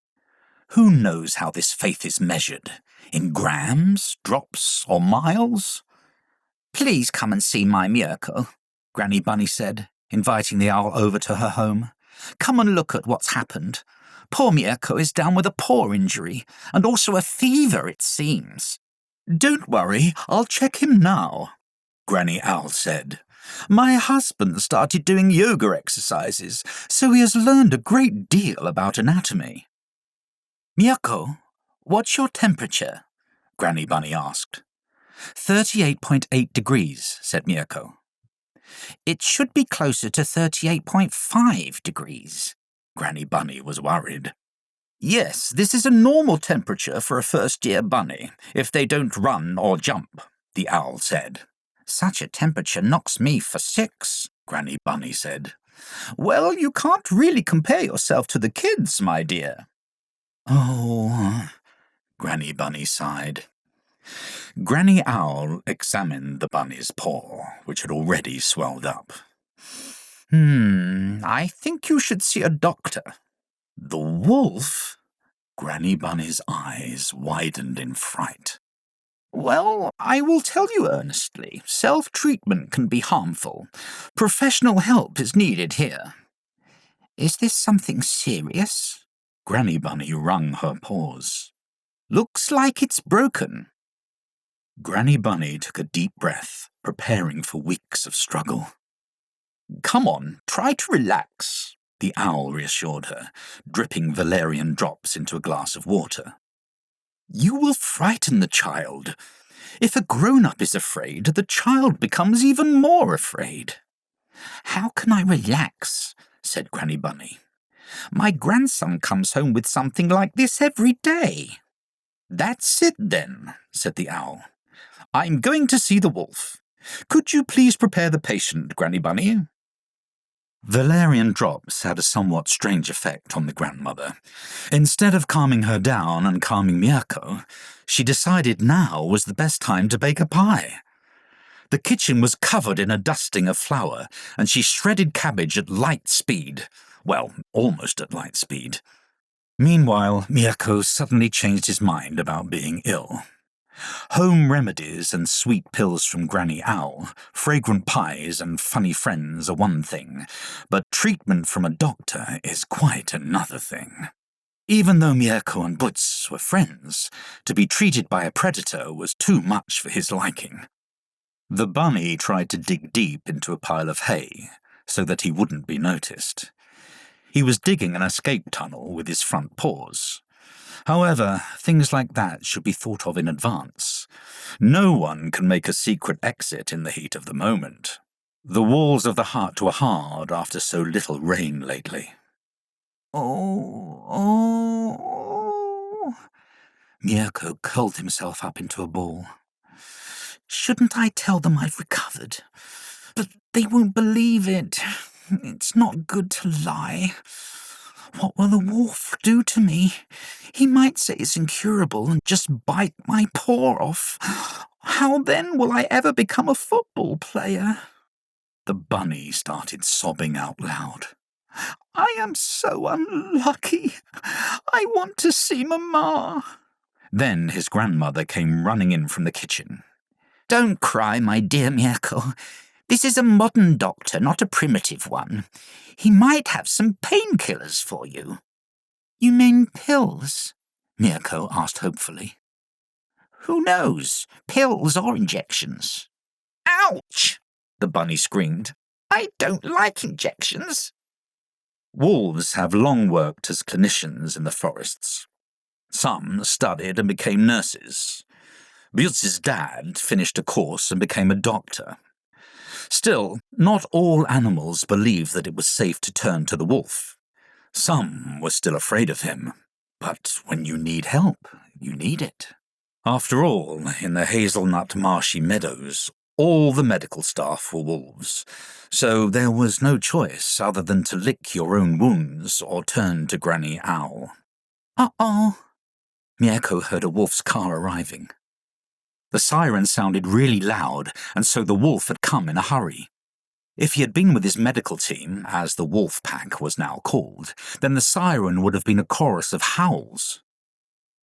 Who knows how this faith is measured? In grams, drops, or miles? "Please come and see my Mirko," Granny Bunny said, inviting the owl over to her home. "Come and look at what's happened. Poor Mirko is down with a paw injury, and also a fever, it seems." "Don't worry, I'll check him now," Granny Owl said. "My husband started doing yoga exercises, so he has learned a great deal about anatomy." "Mirko, what's your temperature?" Granny Bunny asked. 38.8 degrees, said Mirko. "It should be closer to 38.5 degrees. Granny Bunny was worried. "Yes, this is a normal temperature for a first-year bunny, if they don't run or jump," the owl said. "Such a temperature knocks me for 6, Granny Bunny said. "Well, you can't really compare yourself to the kids, my dear." "Oh," Granny Bunny sighed. Granny Owl examined the bunny's paw, which had already swelled up. I think you should see a doctor." "The wolf?" Granny Bunny's eyes widened in fright. "Well, I will tell you earnestly, self-treatment can be harmful. Professional help is needed here." "Is this something serious?" Granny Bunny wrung her paws. "Looks like it's broken." Granny Bunny took a deep breath, preparing for weeks of struggle. "Come on, try to relax," the owl reassured her, dripping valerian drops into a glass of water. "You will frighten the child. If a grown-up is afraid, the child becomes even more afraid." "How can I relax?" said Granny Bunny. "My grandson comes home with something like this every day." "That's it then," said the owl. I'm going to see the wolf. Could you please prepare the patient, Granny Bunny? Valerian drops had a somewhat strange effect on the grandmother. Instead of calming her down and calming Mirko, she decided now was the best time to bake a pie. The kitchen was covered in a dusting of flour, and she shredded cabbage at light speed. Well, almost at light speed. Meanwhile, Mirko suddenly changed his mind about being ill. Home remedies and sweet pills from Granny Owl, fragrant pies and funny friends are one thing, but treatment from a doctor is quite another thing. Even though Mirko and Butz were friends, to be treated by a predator was too much for his liking. The bunny tried to dig deep into a pile of hay, so that he wouldn't be noticed. He was digging an escape tunnel with his front paws. However, things like that should be thought of in advance. No one can make a secret exit in the heat of the moment. The walls of the hut were hard after so little rain lately. Oh. Mirko curled himself up into a ball. Shouldn't I tell them I've recovered? But they won't believe it. It's not good to lie. What will the wolf do to me? He might say it's incurable and just bite my paw off. How then will I ever become a football player? The bunny started sobbing out loud. I am so unlucky. I want to see Mama. Then his grandmother came running in from the kitchen. Don't cry, my dear Mirko. This is a modern doctor, not a primitive one. He might have some painkillers for you. You mean pills? Mirko asked hopefully. Who knows, pills or injections. Ouch! The bunny screamed. I don't like injections. Wolves have long worked as clinicians in the forests. Some studied and became nurses. Butz's dad finished a course and became a doctor. Still, not all animals believed that it was safe to turn to the wolf. Some were still afraid of him, but when you need help, you need it. After all, in the hazelnut marshy meadows, all the medical staff were wolves, so there was no choice other than to lick your own wounds or turn to Granny Owl. Uh-oh. Mirko heard a wolf's car arriving. The siren sounded really loud, and so the wolf had come in a hurry. If he had been with his medical team, as the wolf pack was now called, then the siren would have been a chorus of howls.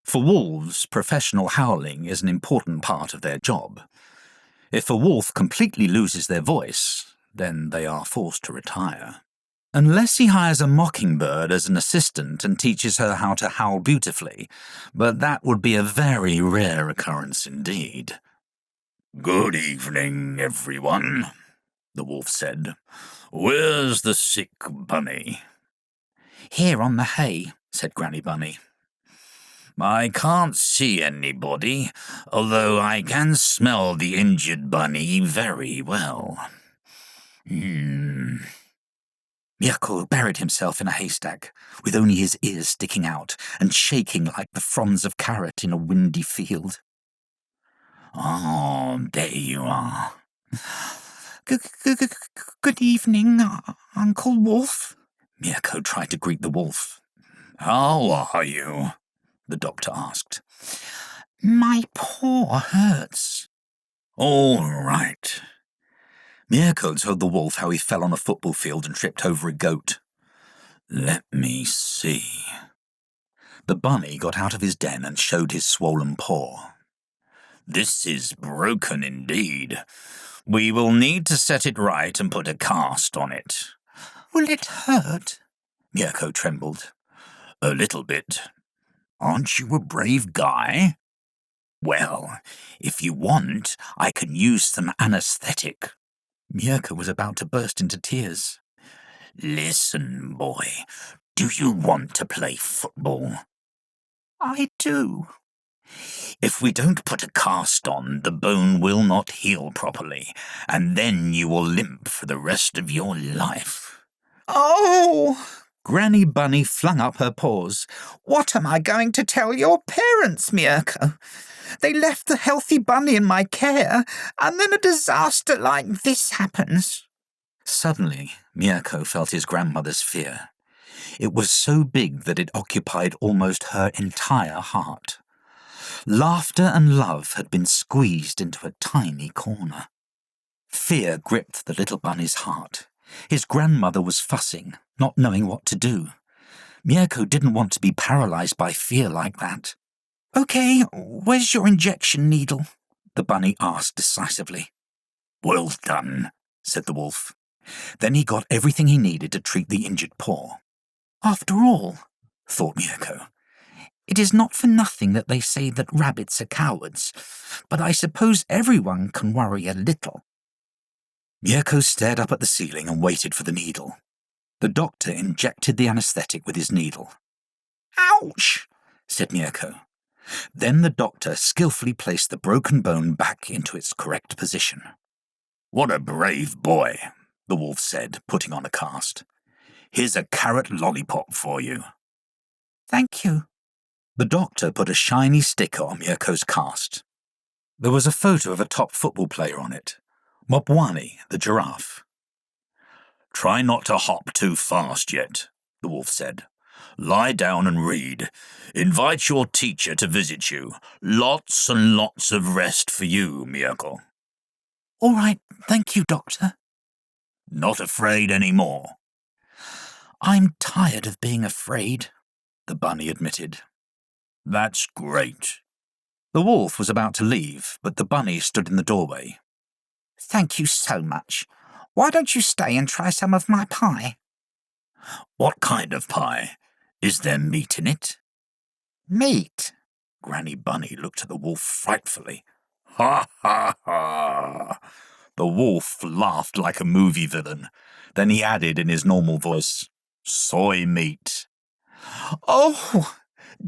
For wolves, professional howling is an important part of their job. If a wolf completely loses their voice, then they are forced to retire. Unless he hires a mockingbird as an assistant and teaches her how to howl beautifully, but that would be a very rare occurrence indeed. Good evening, everyone, the wolf said. Where's the sick bunny? Here on the hay, said Granny Bunny. I can't see anybody, although I can smell the injured bunny very well. Mirko buried himself in a haystack, with only his ears sticking out and shaking like the fronds of carrot in a windy field. Oh, there you are. Good evening, Uncle Wolf. Mirko tried to greet the wolf. How are you? The doctor asked. My paw hurts. All right. Mirko told the wolf how he fell on a football field and tripped over a goat. Let me see. The bunny got out of his den and showed his swollen paw. This is broken indeed. We will need to set it right and put a cast on it. Will it hurt? Mirko trembled. A little bit. Aren't you a brave guy? Well, if you want, I can use some anesthetic. Mirko was about to burst into tears. Listen, boy, do you want to play football? I do. If we don't put a cast on, the bone will not heal properly, and then you will limp for the rest of your life. Oh! Granny Bunny flung up her paws. "What am I going to tell your parents, Mirko? They left the healthy bunny in my care, and then a disaster like this happens." Suddenly, Mirko felt his grandmother's fear. It was so big that it occupied almost her entire heart. Laughter and love had been squeezed into a tiny corner. Fear gripped the little bunny's heart. His grandmother was fussing, not knowing what to do. Mirko didn't want to be paralyzed by fear like that. "Okay, where's your injection needle?" the bunny asked decisively. "Well done," said the wolf. Then he got everything he needed to treat the injured paw. After all, thought Mirko, it is not for nothing that they say that rabbits are cowards, but I suppose everyone can worry a little. Mirko stared up at the ceiling and waited for the needle. The doctor injected the anesthetic with his needle. "Ouch!" said Mirko. Then the doctor skillfully placed the broken bone back into its correct position. "What a brave boy," the wolf said, putting on a cast. "Here's a carrot lollipop for you." "Thank you." The doctor put a shiny sticker on Mirko's cast. There was a photo of a top football player on it, Mopwani, the giraffe. "Try not to hop too fast yet," the wolf said. "Lie down and read. Invite your teacher to visit you. Lots and lots of rest for you, Mirko." "All right, thank you, Doctor." "Not afraid any more?" "I'm tired of being afraid," the bunny admitted. "That's great." The wolf was about to leave, but the bunny stood in the doorway. "Thank you so much. Why don't you stay and try some of my pie?" "What kind of pie? Is there meat in it?" "Meat?" Granny Bunny looked at the wolf frightfully. "Ha ha ha!" The wolf laughed like a movie villain. Then he added in his normal voice, "Soy meat." "Oh,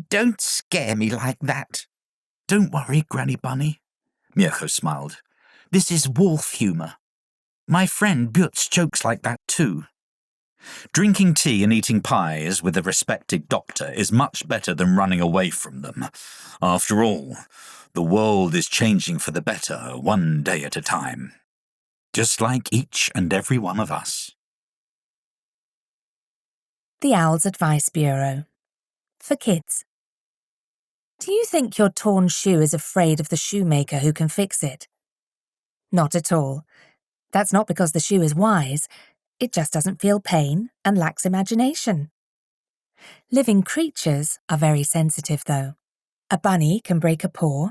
don't scare me like that." "Don't worry, Granny Bunny," Mirko smiled. "This is wolf humour. My friend Butz jokes like that too. Drinking tea and eating pies with a respected doctor is much better than running away from them. After all, the world is changing for the better one day at a time. Just like each and every one of us." The Owl's Advice Bureau. For kids. Do you think your torn shoe is afraid of the shoemaker who can fix it? Not at all. That's not because the shoe is wise. It just doesn't feel pain and lacks imagination. Living creatures are very sensitive, though. A bunny can break a paw,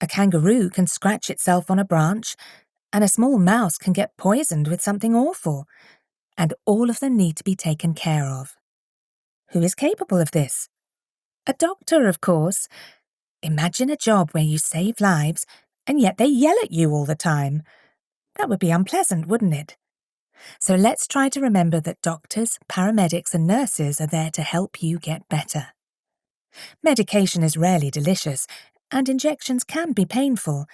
a kangaroo can scratch itself on a branch, and a small mouse can get poisoned with something awful. And all of them need to be taken care of. Who is capable of this? A doctor, of course. Imagine a job where you save lives, and yet they yell at you all the time. That would be unpleasant, wouldn't it? So let's try to remember that doctors, paramedics, and nurses are there to help you get better. Medication is rarely delicious, and injections can be painful,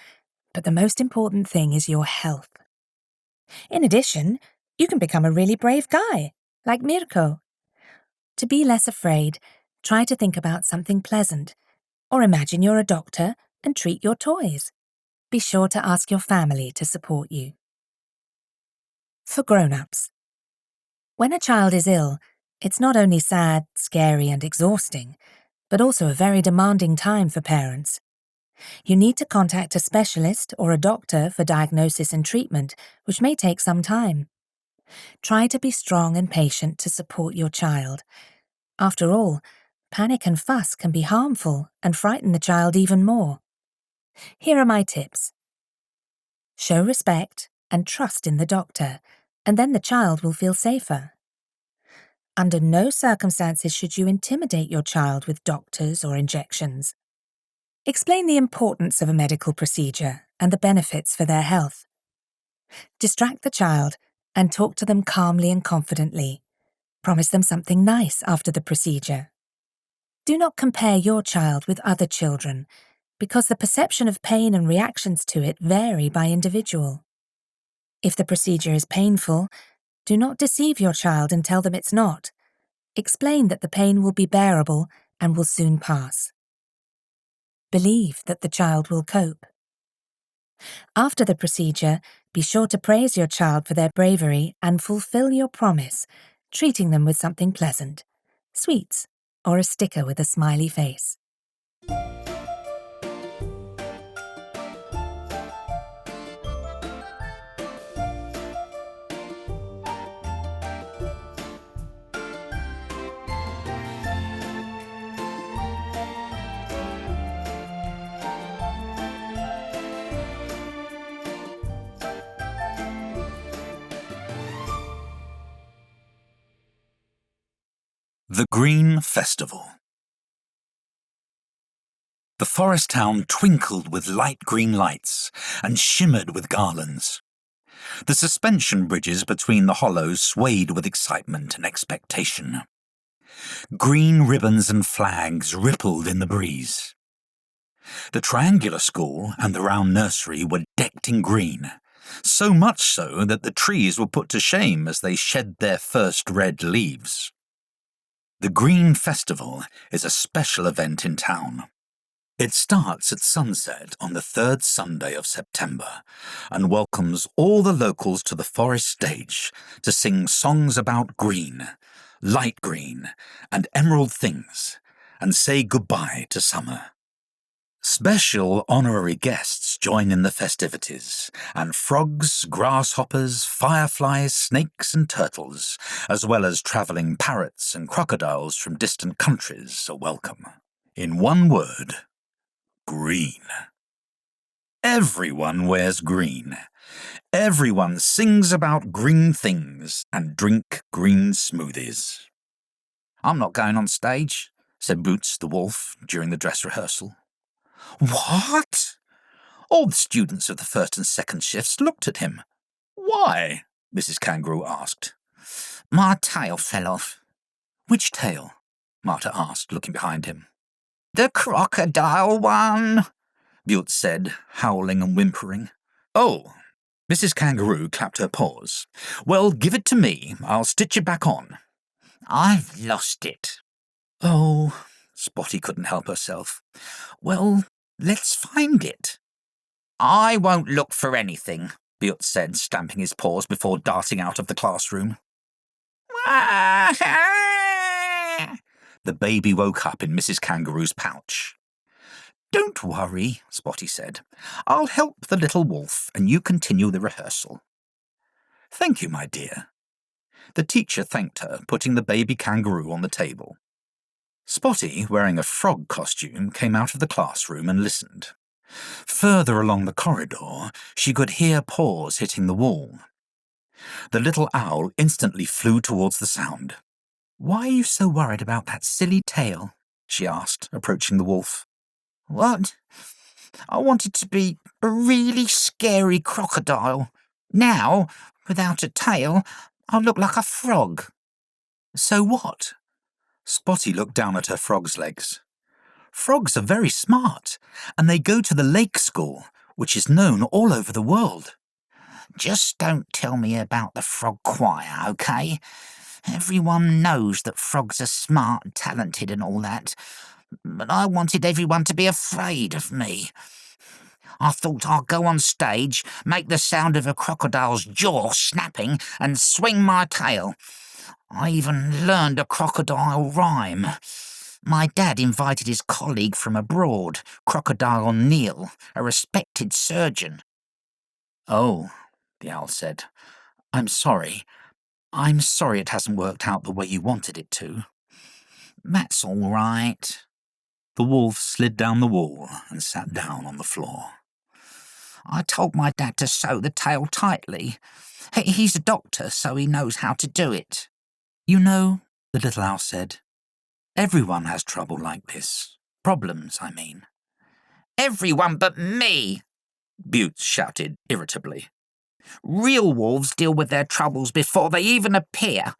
but the most important thing is your health. In addition, you can become a really brave guy, like Mirko. To be less afraid, try to think about something pleasant, or imagine you're a doctor and treat your toys. Be sure to ask your family to support you. For grown-ups. When a child is ill, it's not only sad, scary, and exhausting, but also a very demanding time for parents. You need to contact a specialist or a doctor for diagnosis and treatment, which may take some time. Try to be strong and patient to support your child. After all, panic and fuss can be harmful and frighten the child even more. Here are my tips. Show respect and trust in the doctor, and then the child will feel safer. Under no circumstances should you intimidate your child with doctors or injections. Explain the importance of a medical procedure and the benefits for their health. Distract the child and talk to them calmly and confidently. Promise them something nice after the procedure. Do not compare your child with other children, because the perception of pain and reactions to it vary by individual. If the procedure is painful, do not deceive your child and tell them it's not. Explain that the pain will be bearable and will soon pass. Believe that the child will cope. After the procedure, be sure to praise your child for their bravery and fulfill your promise, treating them with something pleasant, sweets, or a sticker with a smiley face. The Green Festival. The forest town twinkled with light green lights and shimmered with garlands. The suspension bridges between the hollows swayed with excitement and expectation. Green ribbons and flags rippled in the breeze. The triangular school and the round nursery were decked in green, so much so that the trees were put to shame as they shed their first red leaves. The Green Festival is a special event in town. It starts at sunset on the third Sunday of September and welcomes all the locals to the forest stage to sing songs about green, light green, and emerald things, and say goodbye to summer. Special honorary guests join in the festivities, and frogs, grasshoppers, fireflies, snakes and turtles, as well as travelling parrots and crocodiles from distant countries are welcome. In one word, green. Everyone wears green. Everyone sings about green things and drink green smoothies. "I'm not going on stage," said Boots the wolf during the dress rehearsal. What? All the students of the first and second shifts looked at him. Why? Mrs. Kangaroo asked. "My tail fell off." Which tail? Marta asked, looking behind him. "The crocodile one," Butz said, howling and whimpering. Oh, Mrs. Kangaroo clapped her paws. Well, give it to me. I'll stitch it back on. "I've lost it." Oh, Spotty couldn't help herself. Well, let's find it. "I won't look for anything," Butz said, stamping his paws before darting out of the classroom. The baby woke up in Mrs. Kangaroo's pouch. "Don't worry," Spotty said. "I'll help the little wolf and you continue the rehearsal." Thank you, my dear. The teacher thanked her, putting the baby kangaroo on the table. Spotty, wearing a frog costume, came out of the classroom and listened. Further along the corridor, she could hear paws hitting the wall. The little owl instantly flew towards the sound. Why are you so worried about that silly tail? She asked, approaching the wolf. "What? I wanted to be a really scary crocodile. Now, without a tail, I'll look like a frog." So what? Spotty looked down at her frog's legs. Frogs are very smart, and they go to the lake school, which is known all over the world. "Just don't tell me about the frog choir, okay? Everyone knows that frogs are smart and talented and all that, but I wanted everyone to be afraid of me. I thought I'd go on stage, make the sound of a crocodile's jaw snapping, and swing my tail. I even learned a crocodile rhyme. My dad invited his colleague from abroad, Crocodile Neil, a respected surgeon." "Oh," the owl said. I'm sorry it hasn't worked out the way you wanted it to." "That's all right." The wolf slid down the wall and sat down on the floor. "I told my dad to sew the tail tightly. He's a doctor, so he knows how to do it." You know, the little owl said, everyone has trouble like this. Problems, I mean. "Everyone but me," Butz shouted irritably. "Real wolves deal with their troubles before they even appear."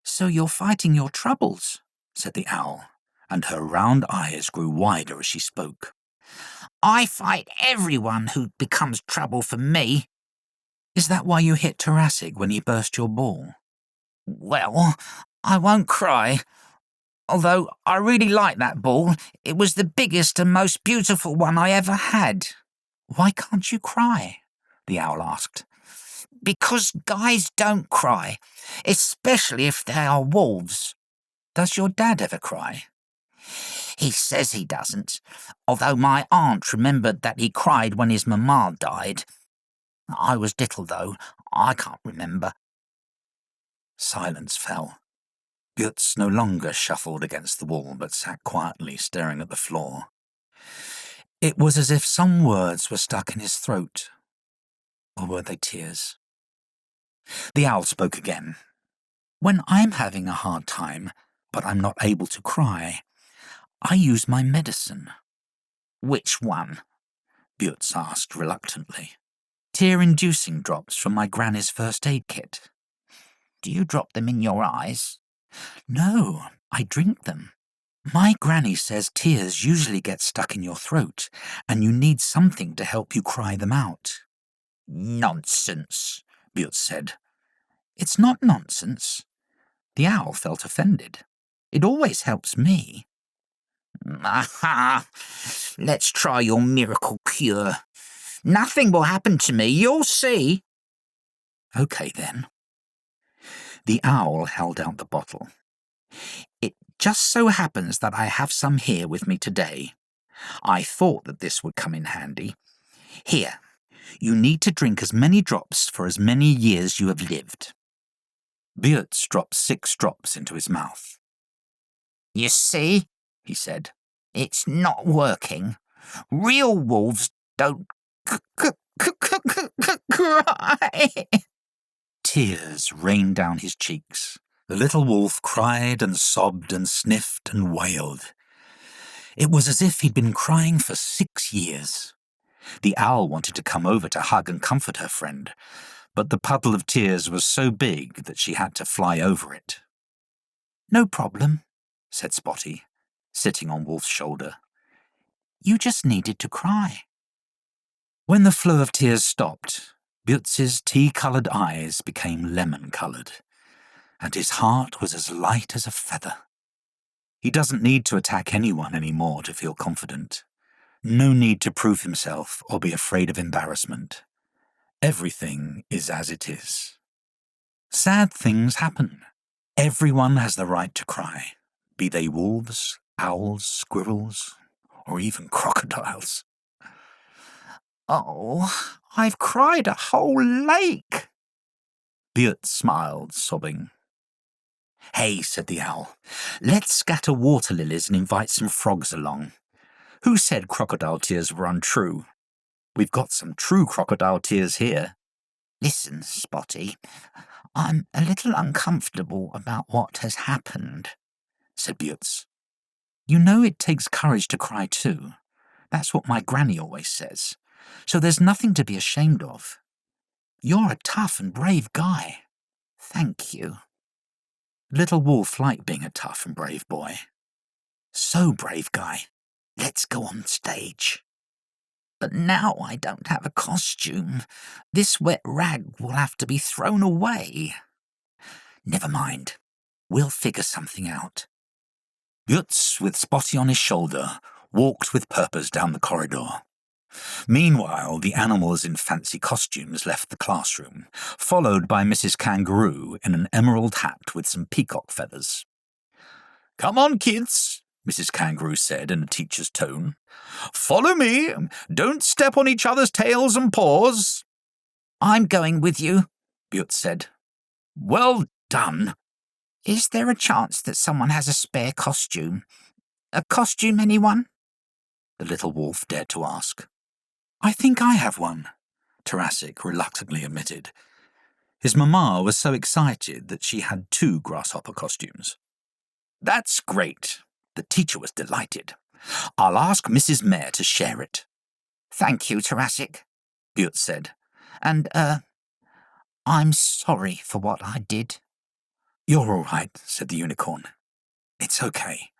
So you're fighting your troubles, said the owl, and her round eyes grew wider as she spoke. "I fight everyone who becomes trouble for me." Is that why you hit Tarasic when he burst your ball? "Well, I won't cry. Although I really like that ball. It was the biggest and most beautiful one I ever had." "Why can't you cry?" the owl asked. "Because guys don't cry, especially if they are wolves." "Does your dad ever cry?" "He says he doesn't, although my aunt remembered that he cried when his mama died. I was little, though. I can't remember." Silence fell. Butz no longer shuffled against the wall, but sat quietly staring at the floor. It was as if some words were stuck in his throat. Or were they tears? The owl spoke again. "When I'm having a hard time, but I'm not able to cry, I use my medicine." "Which one?" Butz asked reluctantly. "Tear-inducing drops from my granny's first aid kit." "Do you drop them in your eyes?" "No, I drink them. My granny says tears usually get stuck in your throat, and you need something to help you cry them out." "Nonsense," Butz said. "It's not nonsense." The owl felt offended. "It always helps me." "Aha! Let's try your miracle cure. Nothing will happen to me, you'll see." "Okay, then." The owl held out the bottle. "It just so happens that I have some here with me today. I thought that this would come in handy. Here, you need to drink as many drops for as many years you have lived." Butz dropped 6 drops into his mouth. "You see," he said, "it's not working. Real wolves don't cry." Tears rained down his cheeks. The little wolf cried and sobbed and sniffed and wailed. It was as if he'd been crying for 6 years. The owl wanted to come over to hug and comfort her friend, but the puddle of tears was so big that she had to fly over it. "No problem," said Spotty, sitting on Wolf's shoulder. "You just needed to cry." When the flow of tears stopped, Butz's tea-coloured eyes became lemon-coloured, and his heart was as light as a feather. He doesn't need to attack anyone anymore to feel confident. No need to prove himself or be afraid of embarrassment. Everything is as it is. Sad things happen. Everyone has the right to cry, be they wolves, owls, squirrels, or even crocodiles. "Oh, I've cried a whole lake." Butz smiled, sobbing. "Hey," said the owl, "let's scatter water lilies and invite some frogs along. Who said crocodile tears were untrue? We've got some true crocodile tears here." "Listen, Spotty, I'm a little uncomfortable about what has happened," said Butz. "You know it takes courage to cry too. That's what my granny always says. So there's nothing to be ashamed of. You're a tough and brave guy." "Thank you." Little Wolf liked being a tough and brave boy. "So brave guy, let's go on stage." "But now I don't have a costume. This wet rag will have to be thrown away." "Never mind. We'll figure something out." Butz, with Spotty on his shoulder, walked with purpose down the corridor. Meanwhile, the animals in fancy costumes left the classroom, followed by Mrs. Kangaroo in an emerald hat with some peacock feathers. "Come on, kids," Mrs. Kangaroo said in a teacher's tone. "Follow me. Don't step on each other's tails and paws." "I'm going with you," Butz said. "Well done." "Is there a chance that someone has a spare costume? A costume, anyone?" the little wolf dared to ask. "I think I have one," Tarasic reluctantly admitted. His mamma was so excited that she had 2 grasshopper costumes. "That's great." The teacher was delighted. "I'll ask Mrs. Mayor to share it." "Thank you, Tarasic," Butz said. "And, I'm sorry for what I did." "You're all right," said the unicorn. "It's okay."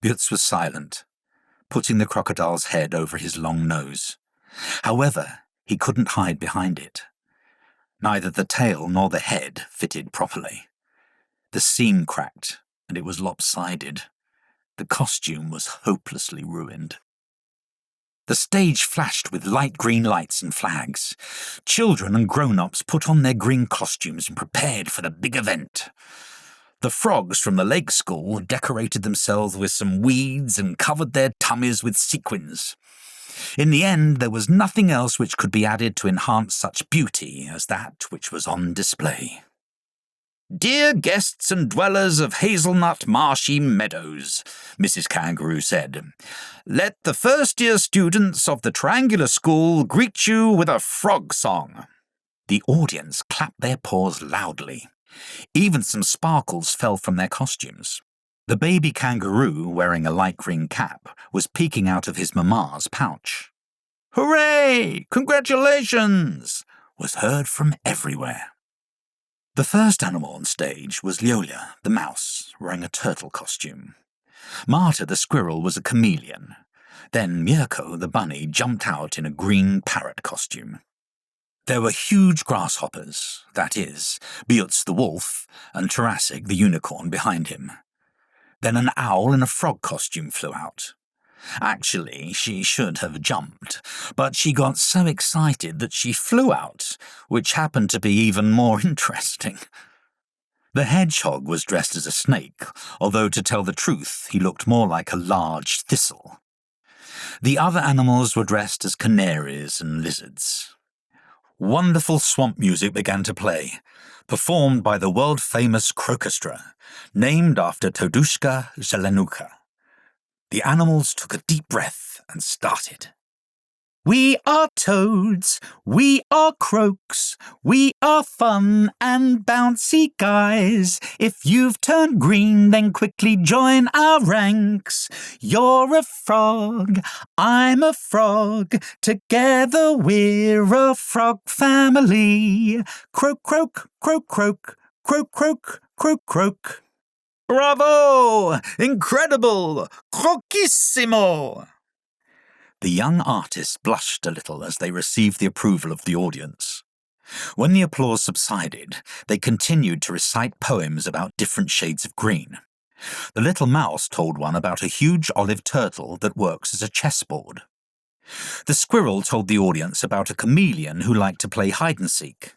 Butz was silent, putting the crocodile's head over his long nose. However, he couldn't hide behind it. Neither the tail nor the head fitted properly. The seam cracked, and it was lopsided. The costume was hopelessly ruined. The stage flashed with light green lights and flags. Children and grown-ups put on their green costumes and prepared for the big event. The frogs from the lake school decorated themselves with some weeds and covered their tummies with sequins. In the end, there was nothing else which could be added to enhance such beauty as that which was on display. "Dear guests and dwellers of Hazelnut Marshy Meadows," Mrs. Kangaroo said, "let the first-year students of the Triangular School greet you with a frog song." The audience clapped their paws loudly. Even some sparkles fell from their costumes. The baby kangaroo, wearing a light green cap, was peeking out of his mamma's pouch. "Hooray! Congratulations!" was heard from everywhere. The first animal on stage was Lyolia, the mouse, wearing a turtle costume. Marta, the squirrel, was a chameleon. Then Mirko, the bunny, jumped out in a green parrot costume. There were huge grasshoppers, that is, Butz the wolf, and Tarasik the unicorn behind him. Then an owl in a frog costume flew out. Actually, she should have jumped, but she got so excited that she flew out, which happened to be even more interesting. The hedgehog was dressed as a snake, although to tell the truth, he looked more like a large thistle. The other animals were dressed as canaries and lizards. Wonderful swamp music began to play, performed by the world-famous Crocostra, named after Todushka Zelenuka. The animals took a deep breath and started. "We are toads, we are croaks, we are fun and bouncy guys. If you've turned green, then quickly join our ranks. You're a frog, I'm a frog, together we're a frog family. Croak, croak, croak, croak, croak, croak, croak, croak." "Bravo! Incredible! Croquissimo!" The young artists blushed a little as they received the approval of the audience. When the applause subsided, they continued to recite poems about different shades of green. The little mouse told one about a huge olive turtle that works as a chessboard. The squirrel told the audience about a chameleon who liked to play hide-and-seek.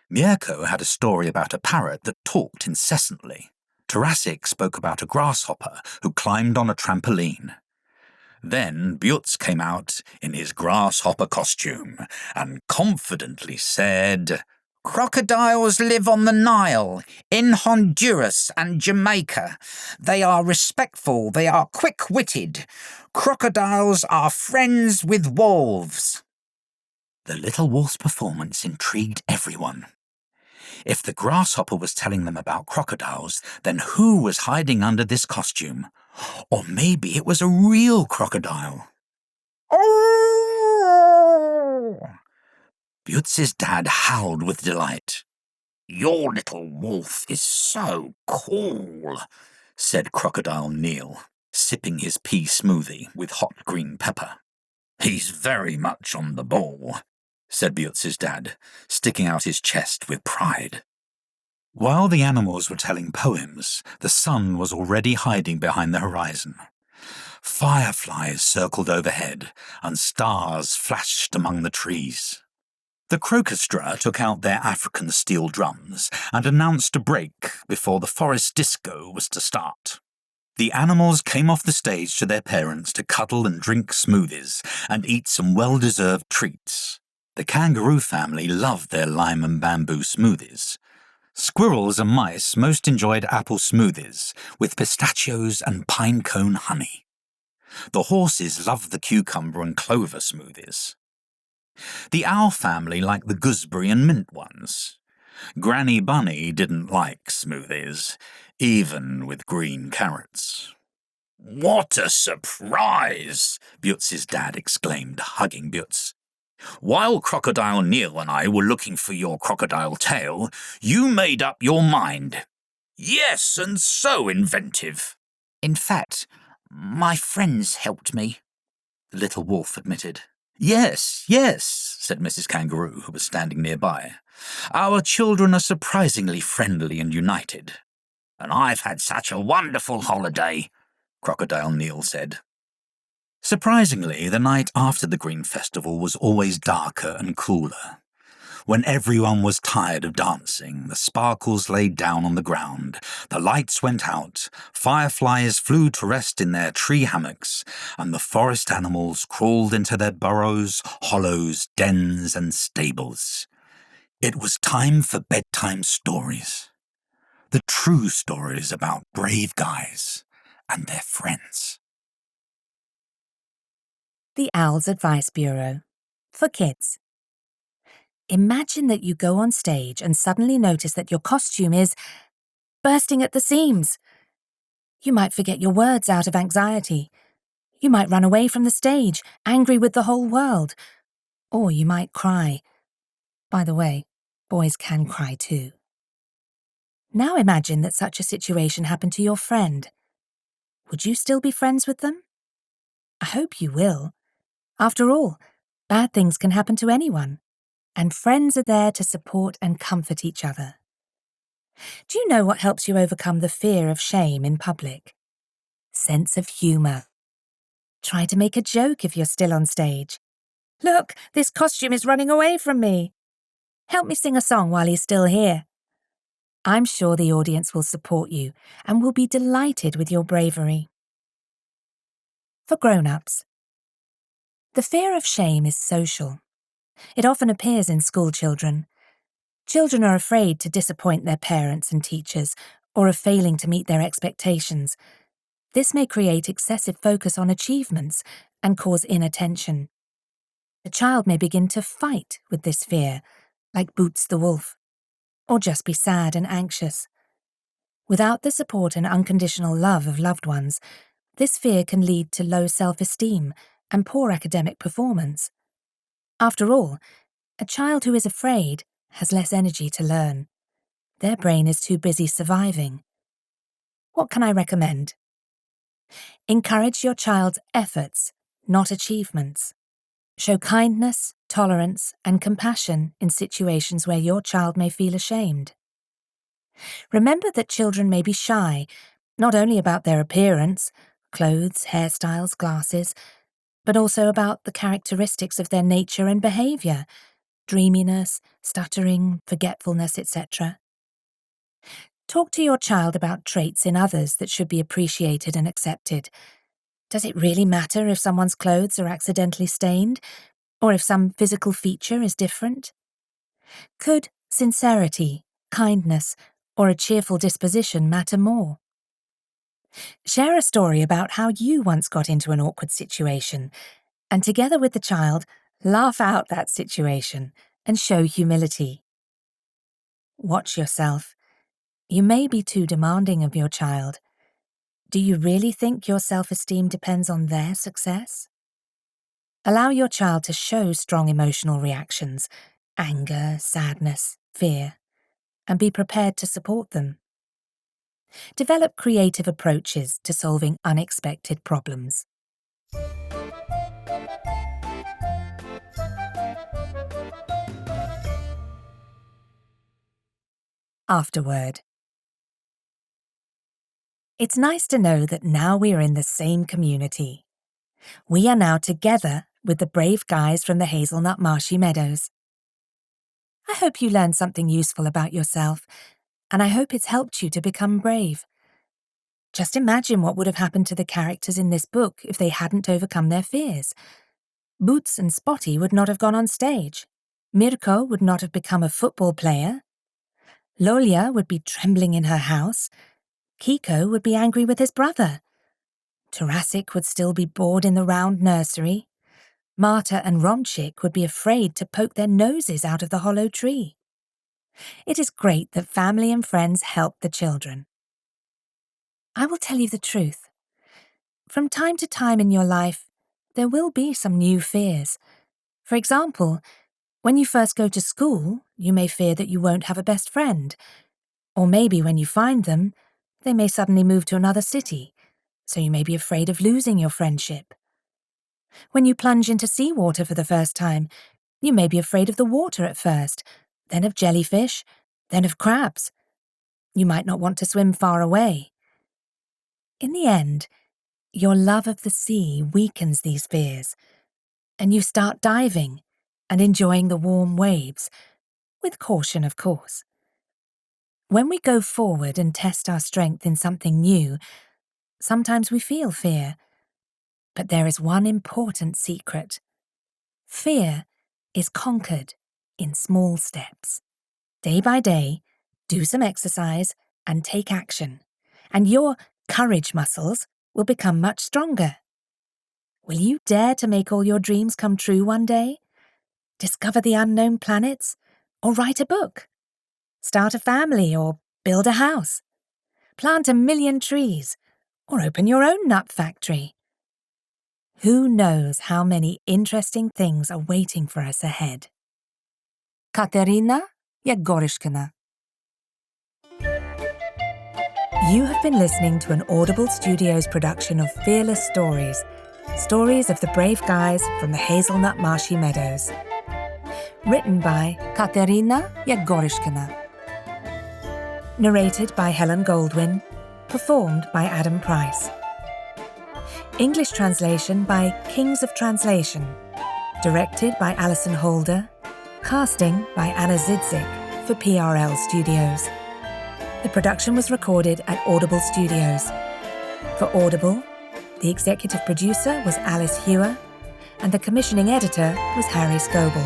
Mirko had a story about a parrot that talked incessantly. Tarasik spoke about a grasshopper who climbed on a trampoline. Then Butz came out in his grasshopper costume and confidently said, "Crocodiles live on the Nile, in Honduras and Jamaica. They are respectful, they are quick-witted. Crocodiles are friends with wolves." The little wolf's performance intrigued everyone. If the grasshopper was telling them about crocodiles, then who was hiding under this costume? Or maybe it was a real crocodile. "Oh!" Butz's dad howled with delight. "Your little wolf is so cool," said Crocodile Neil, sipping his pea smoothie with hot green pepper. "He's very much on the ball," said Butz's dad, sticking out his chest with pride. While the animals were telling poems, the sun was already hiding behind the horizon. Fireflies circled overhead, and stars flashed among the trees. The Crocostra took out their African steel drums and announced a break before the forest disco was to start. The animals came off the stage to their parents to cuddle and drink smoothies and eat some well-deserved treats. The kangaroo family loved their lime and bamboo smoothies. Squirrels and mice most enjoyed apple smoothies with pistachios and pine cone honey. The horses loved the cucumber and clover smoothies. The owl family liked the gooseberry and mint ones. Granny Bunny didn't like smoothies, even with green carrots. "What a surprise!" Butz's dad exclaimed, hugging Butz. "While Crocodile Neil and I were looking for your crocodile tail, you made up your mind. Yes, and so inventive." In fact, my friends helped me," the little wolf admitted. Yes, said Mrs. Kangaroo, who was standing nearby. "Our children are surprisingly friendly and united." And I've had such a wonderful holiday, Crocodile Neil said. Surprisingly, the night after the Green Festival was always darker and cooler. When everyone was tired of dancing, the sparkles lay down on the ground, the lights went out, fireflies flew to rest in their tree hammocks, and the forest animals crawled into their burrows, hollows, dens, and stables. It was time for bedtime stories. The true stories about brave guys and their friends. The Owl's Advice Bureau. For kids. Imagine that you go on stage and suddenly notice that your costume is bursting at the seams. You might forget your words out of anxiety. You might run away from the stage, angry with the whole world. Or you might cry. By the way, boys can cry too. Now imagine that such a situation happened to your friend. Would you still be friends with them? I hope you will. After all, bad things can happen to anyone, and friends are there to support and comfort each other. Do you know what helps you overcome the fear of shame in public? Sense of humour. Try to make a joke if you're still on stage. Look, this costume is running away from me. Help me sing a song while he's still here. I'm sure the audience will support you and will be delighted with your bravery. For grown-ups. The fear of shame is social. It often appears in school children. Children are afraid to disappoint their parents and teachers or of failing to meet their expectations. This may create excessive focus on achievements and cause inattention. The child may begin to fight with this fear, like Boots the wolf, or just be sad and anxious. Without the support and unconditional love of loved ones, this fear can lead to low self-esteem and poor academic performance. After all, a child who is afraid has less energy to learn. Their brain is too busy surviving. What can I recommend? Encourage your child's efforts, not achievements. Show kindness, tolerance, and compassion in situations where your child may feel ashamed. Remember that children may be shy, not only about their appearance, clothes, hairstyles, glasses, but also about the characteristics of their nature and behaviour, dreaminess, stuttering, forgetfulness, etc. Talk to your child about traits in others that should be appreciated and accepted. Does it really matter if someone's clothes are accidentally stained, or if some physical feature is different? Could sincerity, kindness, or a cheerful disposition matter more? Share a story about how you once got into an awkward situation, and together with the child, laugh out that situation and show humility. Watch yourself. You may be too demanding of your child. Do you really think your self-esteem depends on their success? Allow your child to show strong emotional reactions, anger, sadness, fear, and be prepared to support them. Develop creative approaches to solving unexpected problems. Afterword. It's nice to know that now we are in the same community. We are now together with the brave guys from the Hazelnut Marshy Meadows. I hope you learned something useful about yourself, and I hope it's helped you to become brave. Just imagine what would have happened to the characters in this book if they hadn't overcome their fears. Boots and Spotty would not have gone on stage. Mirko would not have become a football player. Lolia would be trembling in her house. Kiko would be angry with his brother. Tarasik would still be bored in the round nursery. Marta and Romchik would be afraid to poke their noses out of the hollow tree. It is great that family and friends help the children. I will tell you the truth. From time to time in your life, there will be some new fears. For example, when you first go to school, you may fear that you won't have a best friend. Or maybe when you find them, they may suddenly move to another city, so you may be afraid of losing your friendship. When you plunge into seawater for the first time, you may be afraid of the water at first, then of jellyfish, then of crabs. You might not want to swim far away. In the end, your love of the sea weakens these fears, and you start diving and enjoying the warm waves, with caution, of course. When we go forward and test our strength in something new, sometimes we feel fear. But there is one important secret. Fear is conquered in small steps. Day by day, do some exercise and take action, and your courage muscles will become much stronger. Will you dare to make all your dreams come true one day? Discover the unknown planets, or write a book? Start a family or build a house? Plant 1,000,000 trees, or open your own nut factory? Who knows how many interesting things are waiting for us ahead? Katerina Gorishkovy. You have been listening to an Audible Studios production of Fearless Stories, stories of the brave guys from the hazelnut marshy meadows. Written by Katerina Gorishkovy. Narrated by Helen Goldwyn. Performed by Adam Price. English translation by Kings of Translation. Directed by Alison Holder. Casting by Anna Zidzik for PRL Studios. The production was recorded at Audible Studios. For Audible, the executive producer was Alice Hewer, and the commissioning editor was Harry Scoble.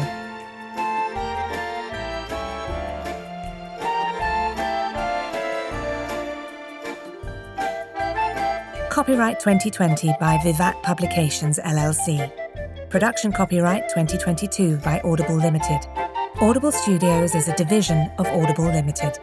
Copyright 2020 by Vivat Publications LLC. Production copyright 2022 by Audible Limited. Audible Studios is a division of Audible Limited.